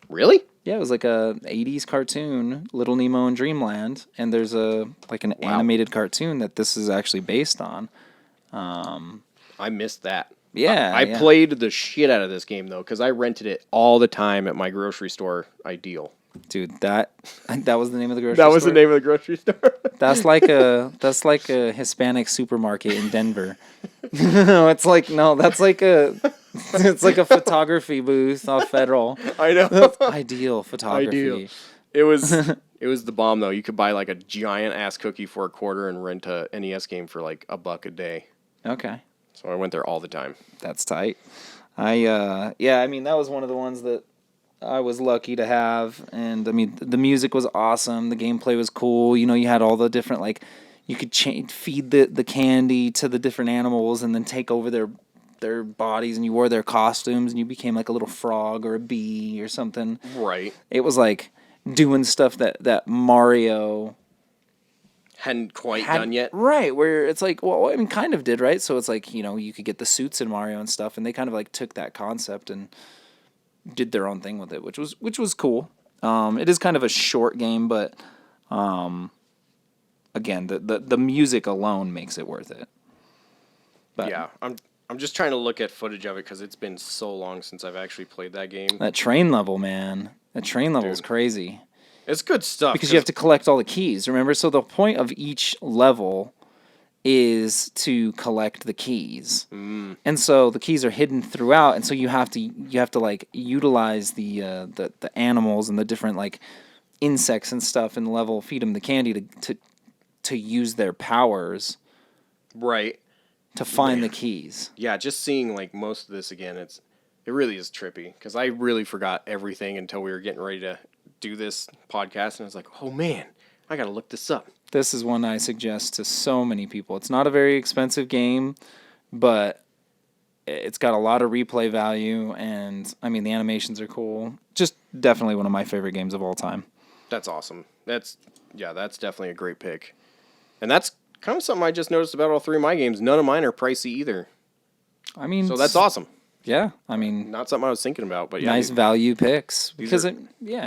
Really? Yeah, it was like a '80s cartoon, Little Nemo in Dreamland, and there's an animated cartoon that this is actually based on. I missed that. Yeah, I played the shit out of this game though, because I rented it all the time at my grocery store. Ideal. Dude, that was the name of the grocery That store. was the name of the grocery store. That's like a Hispanic supermarket in Denver. It's like a photography booth off Federal. I know. Ideal photography. Ideal. It was the bomb though. You could buy like a giant ass cookie for $0.25 and rent a NES game for like $1 a day. Okay. So I went there all the time. That's tight. I mean that was one of the ones that I was lucky to have, and I mean the music was awesome, the gameplay was cool. You know, you had all the different like you could feed the candy to the different animals and then take over their bodies, and you wore their costumes and you became like a little frog or a bee or something. Right. It was like doing stuff that Mario hadn't quite done yet. Right, where it's like, well, I mean, kind of did, right? So it's like, you know, you could get the suits in Mario and stuff, and they kind of like took that concept and did their own thing with it, which was cool. It is kind of a short game, but again, the music alone makes it worth it. But yeah, I'm just trying to look at footage of it because it's been so long since I've actually played that game. that train level, man, that train level is crazy. It's good stuff Because you have to collect all the keys, remember? So the point of each level is to collect the keys. And so the keys are hidden throughout, and so you have to like utilize the animals and the different like insects and stuff in the level, feed them the candy to use their powers. Right. To find the keys. Yeah, just seeing like most of this again, it really is trippy because I really forgot everything until we were getting ready to do this podcast, and I was like, oh man, I gotta look this up. This is one I suggest to so many people. It's not a very expensive game, but it's got a lot of replay value, and I mean the animations are cool. Just definitely one of my favorite games of all time. That's awesome. That's definitely a great pick. And that's kind of something I just noticed about all three of my games. None of mine are pricey either. I mean, so that's awesome. Yeah, I mean, not something I was thinking about, but yeah, nice value picks because I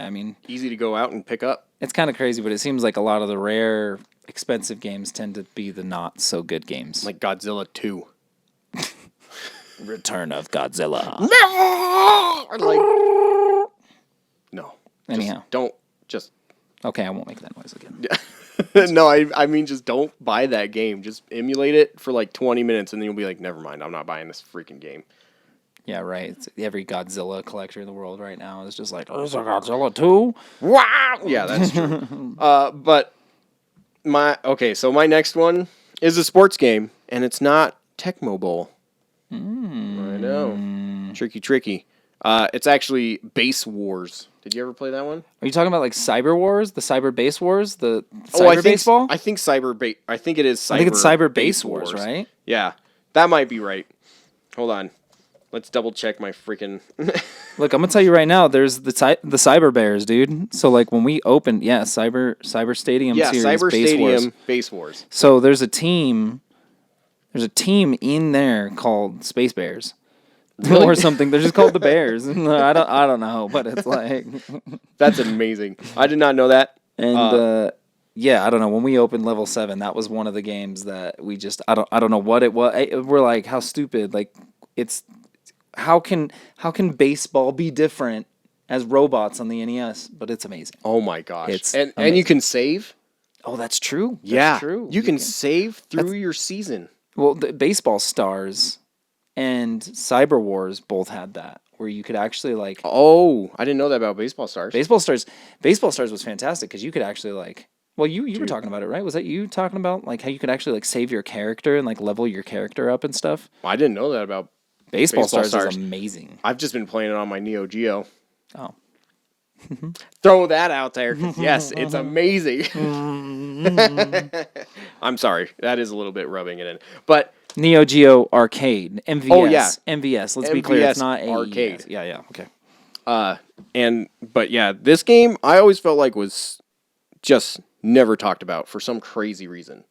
mean, easy to go out and pick up. It's kind of crazy, but it seems like a lot of the rare, expensive games tend to be the not so good games, like Godzilla 2, Return of Godzilla. No. Anyhow, Okay, I won't make that noise again. No, I mean just don't buy that game. Just emulate it for like 20 minutes, and then you'll be like, never mind, I'm not buying this freaking game. Yeah, right. Every Godzilla collector in the world right now is just like, there's a Godzilla 2? Wow! Yeah, that's true. But so my next one is a sports game, and it's not Tecmo Bowl. I know. Tricky. It's actually Base Wars. Did you ever play that one? Are you talking about like Cyber Wars? The Cyber Base Wars? The Cyber Baseball? I think I think it is Cyber I think it's Cyber Base Wars, right? Yeah, that might be right. Hold on. Let's double check my freaking... Look, I'm going to tell you right now, there's the Cyber Bears, dude. So, like, when we opened, Cyber Stadium series, Cyber Base Stadium Wars. Base Wars. So, there's a team in there called Space Bears. Really? Or something. They're just called the Bears. I don't know, but it's like... That's amazing. I did not know that. And, I don't know. When we opened level 7, that was one of the games that we just... I don't know what it was. We're like, how stupid. Like, it's... How can baseball be different as robots on the NES? But it's amazing. Oh my gosh! And you can save. Oh, that's true. Yeah, that's true. You can save through your season. Well, the Baseball Stars and Cyber Wars both had that, where you could actually like. Oh, I didn't know that about Baseball Stars. Baseball Stars was fantastic because you could actually like. Well, you were talking about it, right? Was that you talking about like how you could actually like save your character and like level your character up and stuff? Well, I didn't know that about. Baseball Stars is amazing. I've just been playing it on my Neo Geo. Oh. Throw that out there. 'Cause yes, it's amazing. I'm sorry. That is a little bit rubbing it in. But Neo Geo Arcade, MVS. Oh, yeah. MVS. Let's be clear, it's MVS not Arcade. AES. Yeah, okay. but yeah, this game I always felt like was just never talked about for some crazy reason.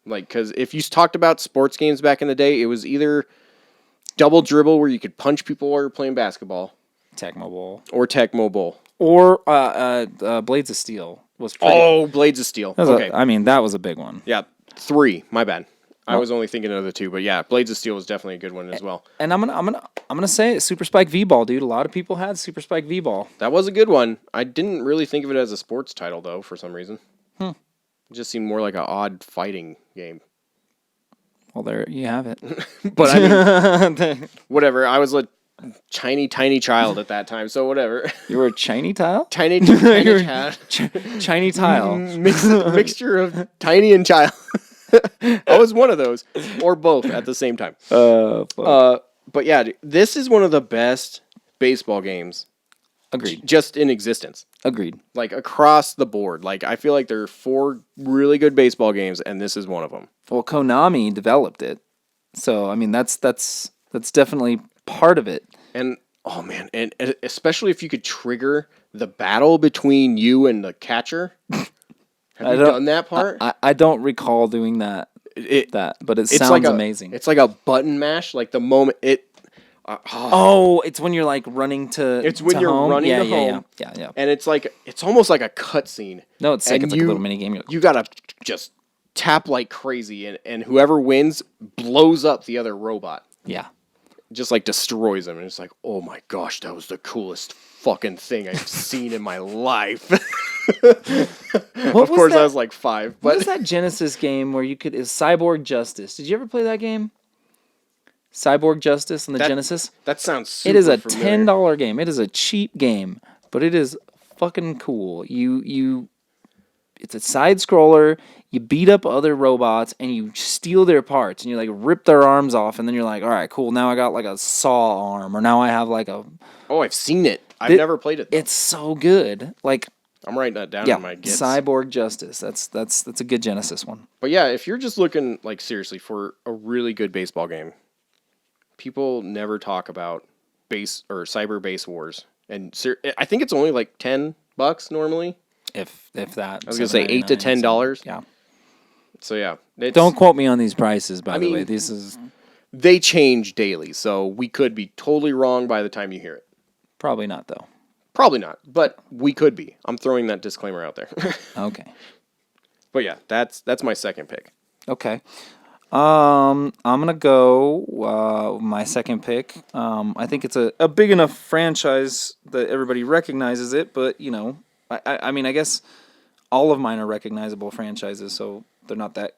Like, because if you talked about sports games back in the day, it was either Double Dribble, where you could punch people while you're playing basketball, Tecmo Bowl. or Tecmo Bowl. Or Blades of Steel was pretty. Oh, Blades of Steel. Okay. That was a big one. Yeah, 3. My bad. I was only thinking of the 2, but yeah, Blades of Steel was definitely a good one as well. And I'm gonna say it, Super Spike V-Ball, dude. A lot of people had Super Spike V-Ball. That was a good one. I didn't really think of it as a sports title though, for some reason. It just seemed more like an odd fighting game. Well, there you have it. But I mean, whatever. I was a tiny child at that time, so whatever. You were a Chinese tile? Tiny child. Chinese tile. Mixture of tiny and child. I was one of those, or both at the same time. But yeah, this is one of the best baseball games. Agreed. Just in existence. Agreed. Like across the board. Like I feel like there are 4 really good baseball games, and this is one of them. Well, Konami developed it, so I mean that's definitely part of it. And oh man, and especially if you could trigger the battle between you and the catcher. Have you done that part? I don't recall doing that. But it sounds amazing. It's like a button mash. Like the moment it. It's when you're like running to. It's when you're home. running to home. Yeah. And it's almost like a cutscene. No, it's like a little mini game. You gotta just tap like crazy, and whoever wins blows up the other robot. Yeah. Just like destroys them, and it's like, oh my gosh, that was the coolest fucking thing I've seen in my life. Of course, I was like 5. But what was that Genesis game where you could? Is Cyborg Justice? Did you ever play that game? Cyborg Justice on the Genesis. That sounds super It is a familiar. $10 game. It is a cheap game, but it is fucking cool. It's a side scroller. You beat up other robots and you steal their parts and you like rip their arms off, and then you're like, all right, cool. Now I got like a saw arm, or now I have like a. Oh, I've seen it. I've never played it though. It's so good. Like. I'm writing that down in my gets. Cyborg Justice. That's a good Genesis one. But yeah, if you're just looking like seriously for a really good baseball game, people never talk about base or cyber base wars, and I think it's only like $10 normally. If that. I was gonna say $8 to $10. Yeah. So yeah, don't quote me on these prices. By the way, this is they change daily, so we could be totally wrong by the time you hear it. Probably not though. Probably not, but we could be. I'm throwing that disclaimer out there. Okay. But yeah, that's my second pick. Okay. I'm gonna go my second pick. I think it's a big enough franchise that everybody recognizes it, but you know, I mean, I guess all of mine are recognizable franchises, so they're not that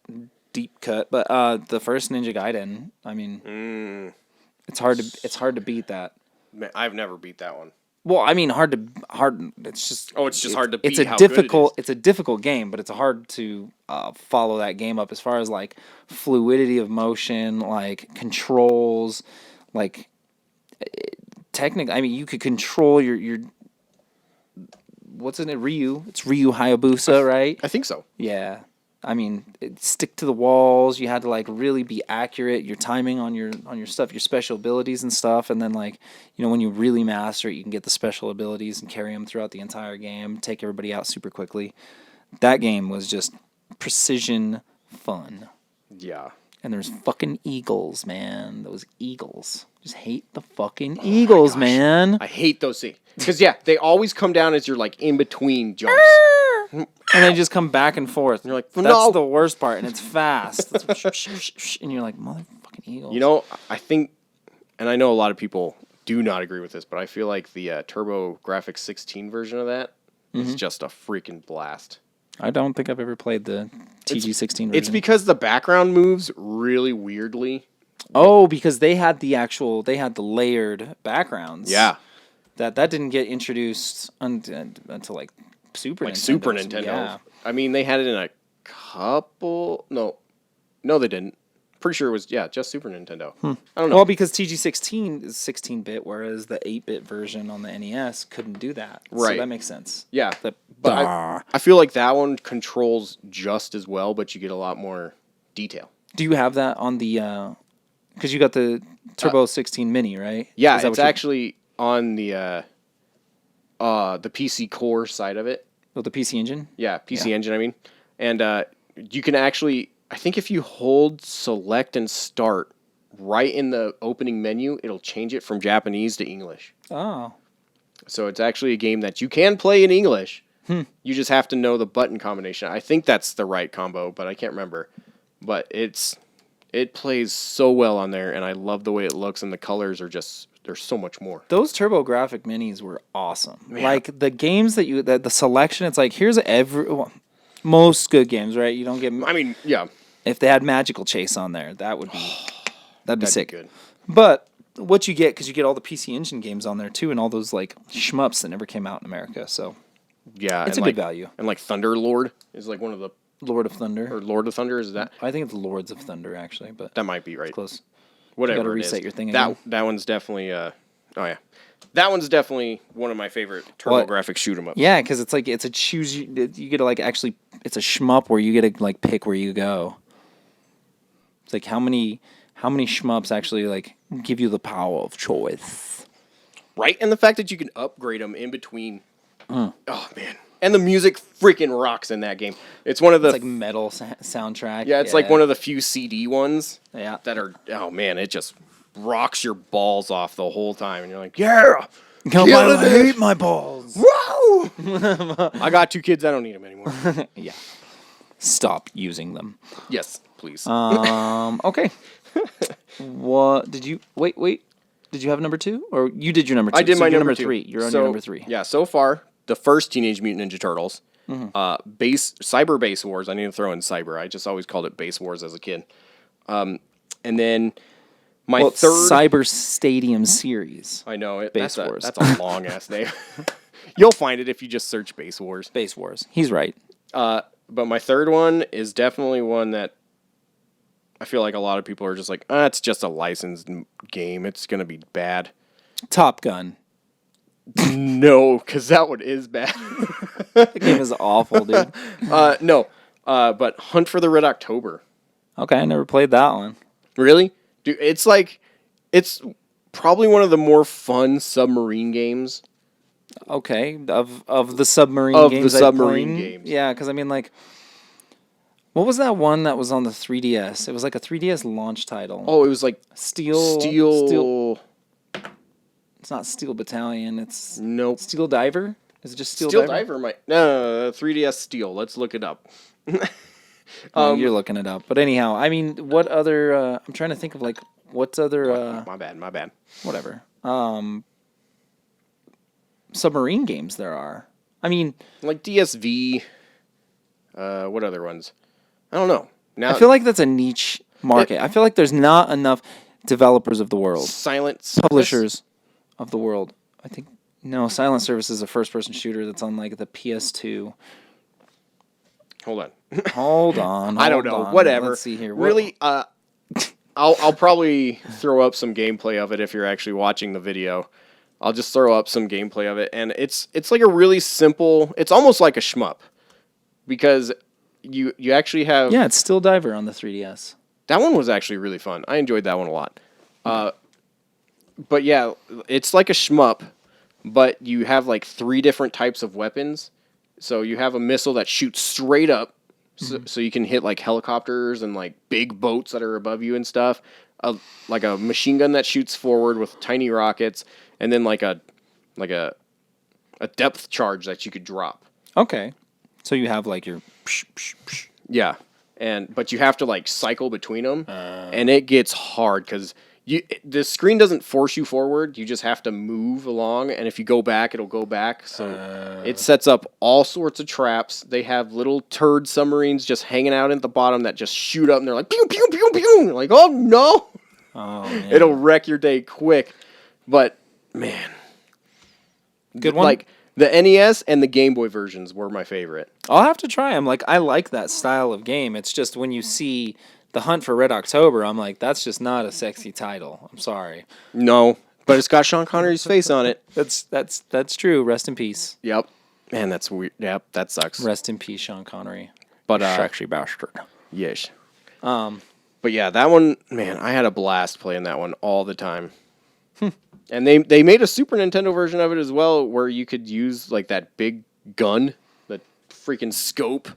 deep cut. But the first Ninja Gaiden, I mean, it's hard to beat that. Man, I've never beat that one. Well, I mean, hard. It's just. Oh, it's just hard to beat. It's a difficult. It's a difficult game, but it's hard to follow that game up as far as like fluidity of motion, like controls, like technically. I mean, you could control your. What's in it? Ryu. It's Ryu Hayabusa, right? I think so. Yeah. I mean, stick to the walls. You had to like really be accurate. Your timing on your stuff, your special abilities and stuff, and then like when you really master it, you can get the special abilities and carry them throughout the entire game. Take everybody out super quickly. That game was just precision fun. Yeah. And there's fucking eagles, man. Those eagles. Just hate the fucking eagles, man. I hate those things because they always come down as you're like in between jumps. And they just come back and forth. And you're like, that's the worst part, and it's fast. And you're like, motherfucking eagles. I think, and I know a lot of people do not agree with this, but I feel like the TurboGrafx 16 version of that is just a freaking blast. I don't think I've ever played the TG16 version. It's because the background moves really weirdly. Oh, because they had the layered backgrounds. Yeah. That didn't get introduced until like Super Nintendo. Yeah. Yeah. I mean, they had it in a couple. No, they didn't. Pretty sure it was just Super Nintendo. I don't know. Well, because TG16 is 16-bit, whereas the 8-bit version on the NES couldn't do that. So Right. that makes sense. Yeah, But I feel like that one controls just as well, but you get a lot more detail. do you have that on the? Because you got the Turbo 16 Mini, right? Yeah, Is that it's what you- actually on the PC Core side of it. with the PC Engine. Yeah, PC Engine, I mean. And you can actually, I think if you hold select and start right in the opening menu, it'll change it from Japanese to English. Oh, So it's actually a game that you can play in English. You just have to know the button combination. I think that's the right combo, but I can't remember. But it plays so well on there, and I love the way it looks, and the colors are just, there's so much more. those TurboGrafx Minis were awesome. Like the games that the selection, it's like here's most good games, right? You don't get. I mean, yeah. If they had Magical Chase on there, that'd be That'd sick. be good. But what you get, because you get all the PC Engine games on there too, and all those like shmups that never came out in America, so Yeah. it's and a good value. And like Thunder Lord is like one of the, Lord of Thunder. or Lord of Thunder, is that? I think it's Lords of Thunder actually, but That might be right. close. Whatever. You gotta it is. reset your thing That again. that one's definitely oh yeah. That one's definitely one of my favorite TurboGrafx shoot 'em ups. Yeah, because it's like it's a choose. You get to like actually, it's a shmup where you get to like pick where you go. It's like how many shmups actually like give you the power of choice. Right? And the fact that you can upgrade them in between. Oh man. And the music freaking rocks in that game. It's one of the It's like metal soundtrack. yeah, it's like one of the few CD ones Yeah. that are oh man, it just rocks your balls off the whole time, and you're like, yeah, Come killing on, I it. hate my balls. Whoa! I got 2 kids. I don't need them anymore. Yeah. Stop using them. Yes, please. Okay. What did you wait? Did you have number 2, or you did your number 2? I did So my you're number 3. 2. You're on So, your number 3. Yeah, so far the first Teenage Mutant Ninja Turtles, Cyber Base Wars. I need to throw in Cyber. I just always called it Base Wars as a kid. And then my Well, third. Cyber Stadium series. I know it. Base That's Wars. That's a long ass name. You'll find it if you just search Base Wars. Base Wars. He's right. But my third one is definitely one that I feel like a lot of people are just like, it's just a licensed game. It's gonna be bad. Top Gun. No, because that one is bad. The game is awful, dude. No. But Hunt for the Red October. Okay, I never played that one. Really? Dude, it's probably one of the more fun submarine games. Okay, of the submarine Of games. the I submarine played. games. Yeah, because I mean, like, what was that one that was on the 3DS? It was like a 3DS launch title. Oh, it was like Steel. It's not Steel Battalion. It's Nope. Steel Diver. Is it just Steel, Steel Diver? Diver might. No, 3DS Steel. Let's look it up. Oh, you're looking it up. But anyhow, I mean, what other? I'm trying to think of like what's other. My bad. Whatever. Submarine games there are. I mean, Like DSV. What other ones? I don't know. Now I feel like that's a niche market. I feel like there's not enough developers of the world, Silent Service? publishers of the world. I think no, Silent Service is a first-person shooter that's on like the PS2. Hold on. Hold on. I don't know. hold on. Whatever. Let's see here. Really, I'll probably throw up some gameplay of it if you're actually watching the video. I'll just throw up some gameplay of it, and it's like a really simple. It's almost like a shmup, because you actually have. Yeah, it's Steel Diver on the 3DS. That one was actually really fun. I enjoyed that one a lot. But yeah, it's like a shmup, but you have like 3 different types of weapons. So you have a missile that shoots straight up, so you can hit like helicopters and like big boats that are above you and stuff. Like a machine gun that shoots forward with tiny rockets, and then like a depth charge that you could drop. Okay. So you have like your. Yeah, but you have to like cycle between them, and it gets hard because the screen doesn't force you forward. You just have to move along, and if you go back, it'll go back. So it sets up all sorts of traps. They have little turd submarines just hanging out at the bottom that just shoot up, and they're like pew pew pew pew. You're like, oh no, Oh, man. it'll wreck your day quick. But man, Good one. Like the NES and the Game Boy versions were my favorite. I'll have to try them. Like I like that style of game. It's just when you see The Hunt for Red October, I'm like, that's just not a sexy title. I'm sorry. No, but it's got Sean Connery's face on it. That's true. Rest in peace. Yep. Man, that's weird. Yep, that sucks. Rest in peace, Sean Connery. But sexy bastard. Yes. But yeah, that one, man, I had a blast playing that one all the time. And they made a Super Nintendo version of it as well, where you could use like that big gun, the freaking scope,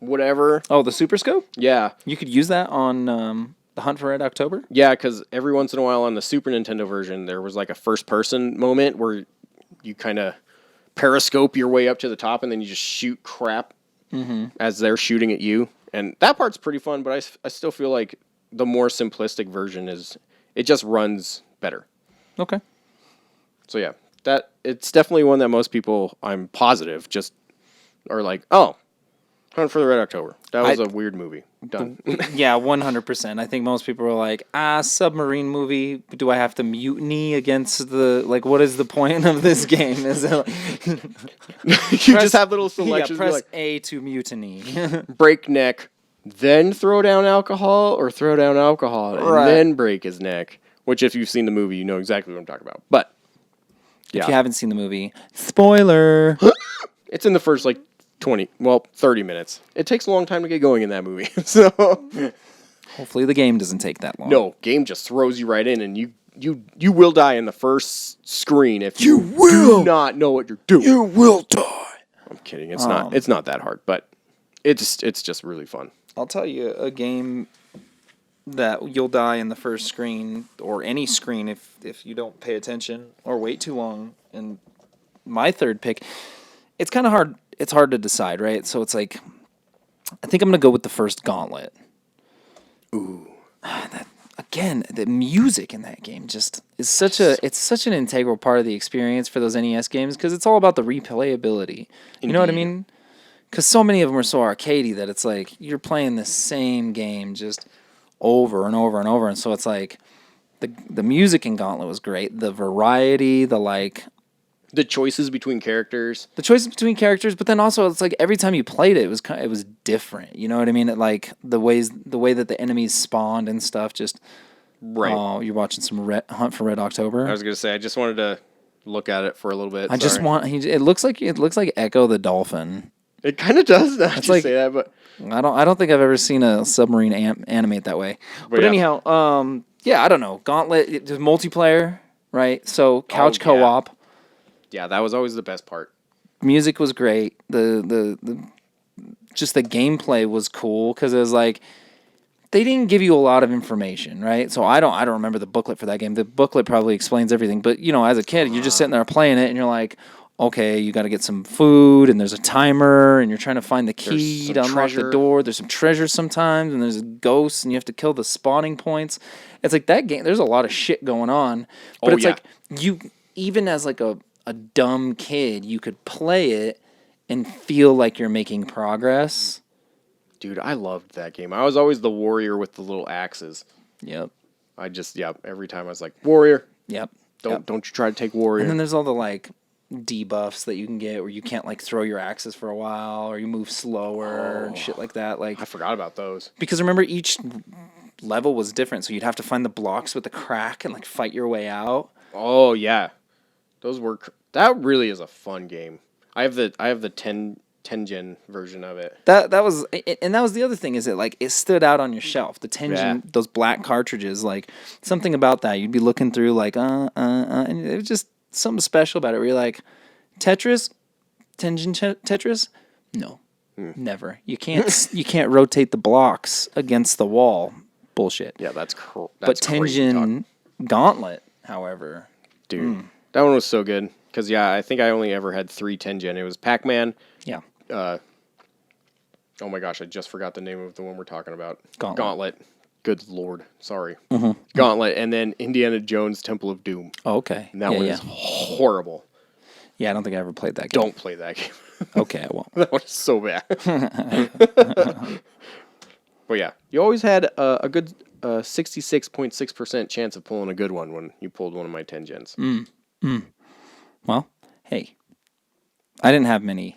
whatever. Oh, the Super Scope? Yeah. You could use that on the Hunt for Red October? Yeah, because every once in a while on the Super Nintendo version, there was like a first-person moment where you kind of periscope your way up to the top, and then you just shoot crap as they're shooting at you. And that part's pretty fun, but I still feel like the more simplistic version it just runs better. Okay. So yeah, it's definitely one that most people, I'm positive, just are like, oh, Hunt for the Red October. That was a weird movie. Done. Yeah, 100%. I think most people are like, submarine movie. Do I have to mutiny against what is the point of this game? Is it you just have little selections. Yeah, press A to mutiny. Break neck, then throw down alcohol, or throw down alcohol and then break his neck. Which, if you've seen the movie, you know exactly what I'm talking about. But if you haven't seen the movie, spoiler. It's in the first 30 minutes. It takes a long time to get going in that movie. So hopefully the game doesn't take that long. No, game just throws you right in, and you will die in the first screen if you do not know what you're doing. You will die. I'm kidding. It's not that hard, but it's just really fun. I'll tell you a game that you'll die in the first screen, or any screen if you don't pay attention or wait too long. And my third pick, it's kind of hard. It's hard to decide, right? So it's like, I think I'm gonna go with the first Gauntlet. Ooh, Again, the music in that game just is such an integral part of the experience for those NES games, because it's all about the replayability. You know what I mean? Because so many of them are so arcadey that it's like you're playing the same game just over and over and over, and so it's like the music in Gauntlet was great. The variety, the choices between characters. But then also it's like every time you played it, it was different. You know what I mean? The way that the enemies spawned and stuff. Just right. Oh, you're watching some Hunt for Red October. I was gonna say I just wanted to look at it for a little bit. It looks like Echo the Dolphin. It kind of does. Not to say that, but I don't think I've ever seen a submarine animate that way. But anyhow, I don't know. Gauntlet, it's multiplayer, right? So couch co-op. Yeah, that was always the best part. Music was great. The just the gameplay was cool, because it was like they didn't give you a lot of information, right? So I don't remember the booklet for that game. The booklet probably explains everything, but as a kid, you're just sitting there playing it, and you're like, okay, you got to get some food, and there's a timer, and you're trying to find the key to unlock the door. There's some treasure sometimes, and there's ghosts, and you have to kill the spawning points. It's like that game. There's a lot of shit going on, but like you, even as like a dumb kid, you could play it and feel like you're making progress. Dude, I loved that game. I was always the warrior with the little axes. Yep. Every time I was like, warrior. Yep. Don't you try to take warrior. And then there's all the debuffs that you can get where you can't throw your axes for a while, or you move slower and shit like that. I forgot about those. Because remember, each level was different, so you'd have to find the blocks with the crack and fight your way out. Oh yeah. That really is a fun game. I have the 10 gen version of it. That was the other thing, is it stood out on your shelf. The 10 gen, those black cartridges, something about that. You'd be looking through and it was just something special about it. Where you're like, Tetris, 10 gen Tetris, no, never. You can't rotate the blocks against the wall. Bullshit. Yeah, that's but 10 gen Gauntlet, however, dude, that one was so good. Because, I think I only ever had 3 10 gen. It was Pac-Man. Yeah. Oh my gosh, I just forgot the name of the one we're talking about. Gauntlet. Good Lord. Sorry. Mm-hmm. Gauntlet. And then Indiana Jones Temple of Doom. Oh, okay. And that one is horrible. Yeah, I don't think I ever played that game. Don't play that game. Okay, I won't. That one is so bad. But yeah, you always had a good 66.6% chance of pulling a good one when you pulled one of my 10 gens. Well, hey, I didn't have many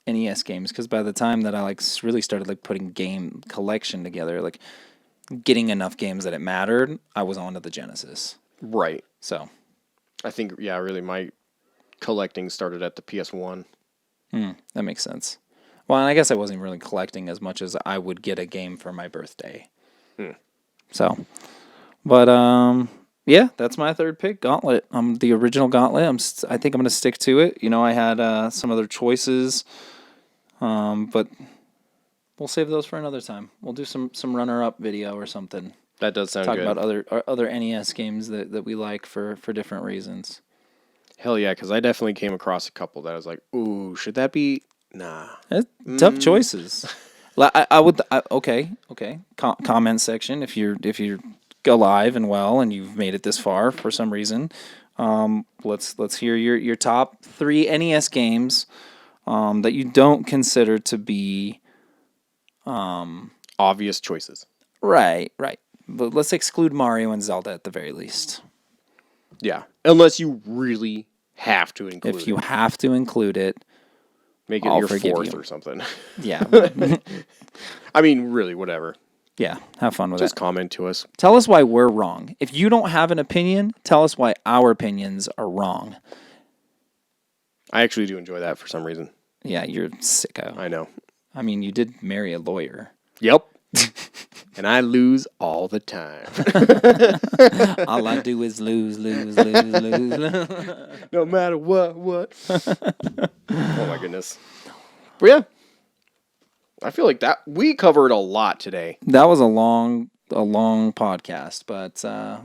NES games, because by the time that I really started putting game collection together, getting enough games that it mattered, I was on to the Genesis. Right. So I think, yeah, really my collecting started at the PS1. that makes sense. Well, and I guess I wasn't really collecting as much as I would get a game for my birthday. So, but yeah, that's my third pick, Gauntlet. The original Gauntlet. I think I'm gonna stick to it. You know, I had some other choices, but we'll save those for another time. We'll do some runner-up video or something. That does sound Talk good. about other NES games that we like for different reasons. Hell yeah, because I definitely came across a couple that I was like, ooh, should that be? Nah. Tough choices. I would okay. Comment section if you're alive and well and you've made it this far for some reason. Let's hear your top 3 NES games that you don't consider to be Obvious choices. right. But let's exclude Mario and Zelda at the very least. Yeah, unless you really have to include it. If you have to include it, Make it I'll your forgive fourth you. or something. yeah, I mean, really, whatever. yeah, have fun with Just it. comment to us. Tell us why we're wrong. If you don't have an opinion, tell us why our opinions are wrong. I actually do enjoy that for some reason. Yeah, you're sicko. I know. I mean, you did marry a lawyer. Yep. And I lose all the time. All I do is lose. No matter what. Oh my goodness. But yeah. I feel like that we covered a lot today. That was a long podcast, but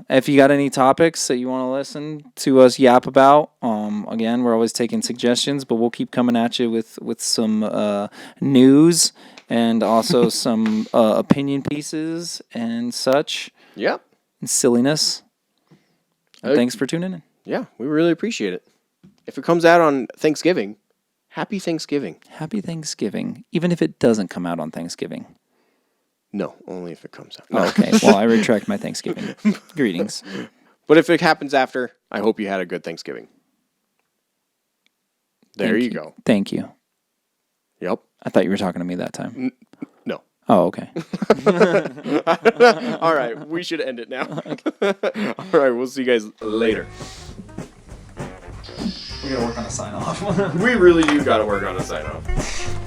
if you got any topics that you want to listen to us yap about, again, we're always taking suggestions, but we'll keep coming at you with some news and also some opinion pieces and such. Yeah. And silliness. And thanks for tuning in. Yeah, we really appreciate it. If it comes out on Thanksgiving, happy Thanksgiving. Happy Thanksgiving, even if it doesn't come out on Thanksgiving. No, only if it comes out. Oh, okay, well, I retract my Thanksgiving. Greetings. But if it happens after, I hope you had a good Thanksgiving. There you go. Thank you. Yep. I thought you were talking to me that time. No. Oh, okay. All right, we should end it now. All right, we'll see you guys later. We gotta work on a sign off. We really do got to work on a sign off.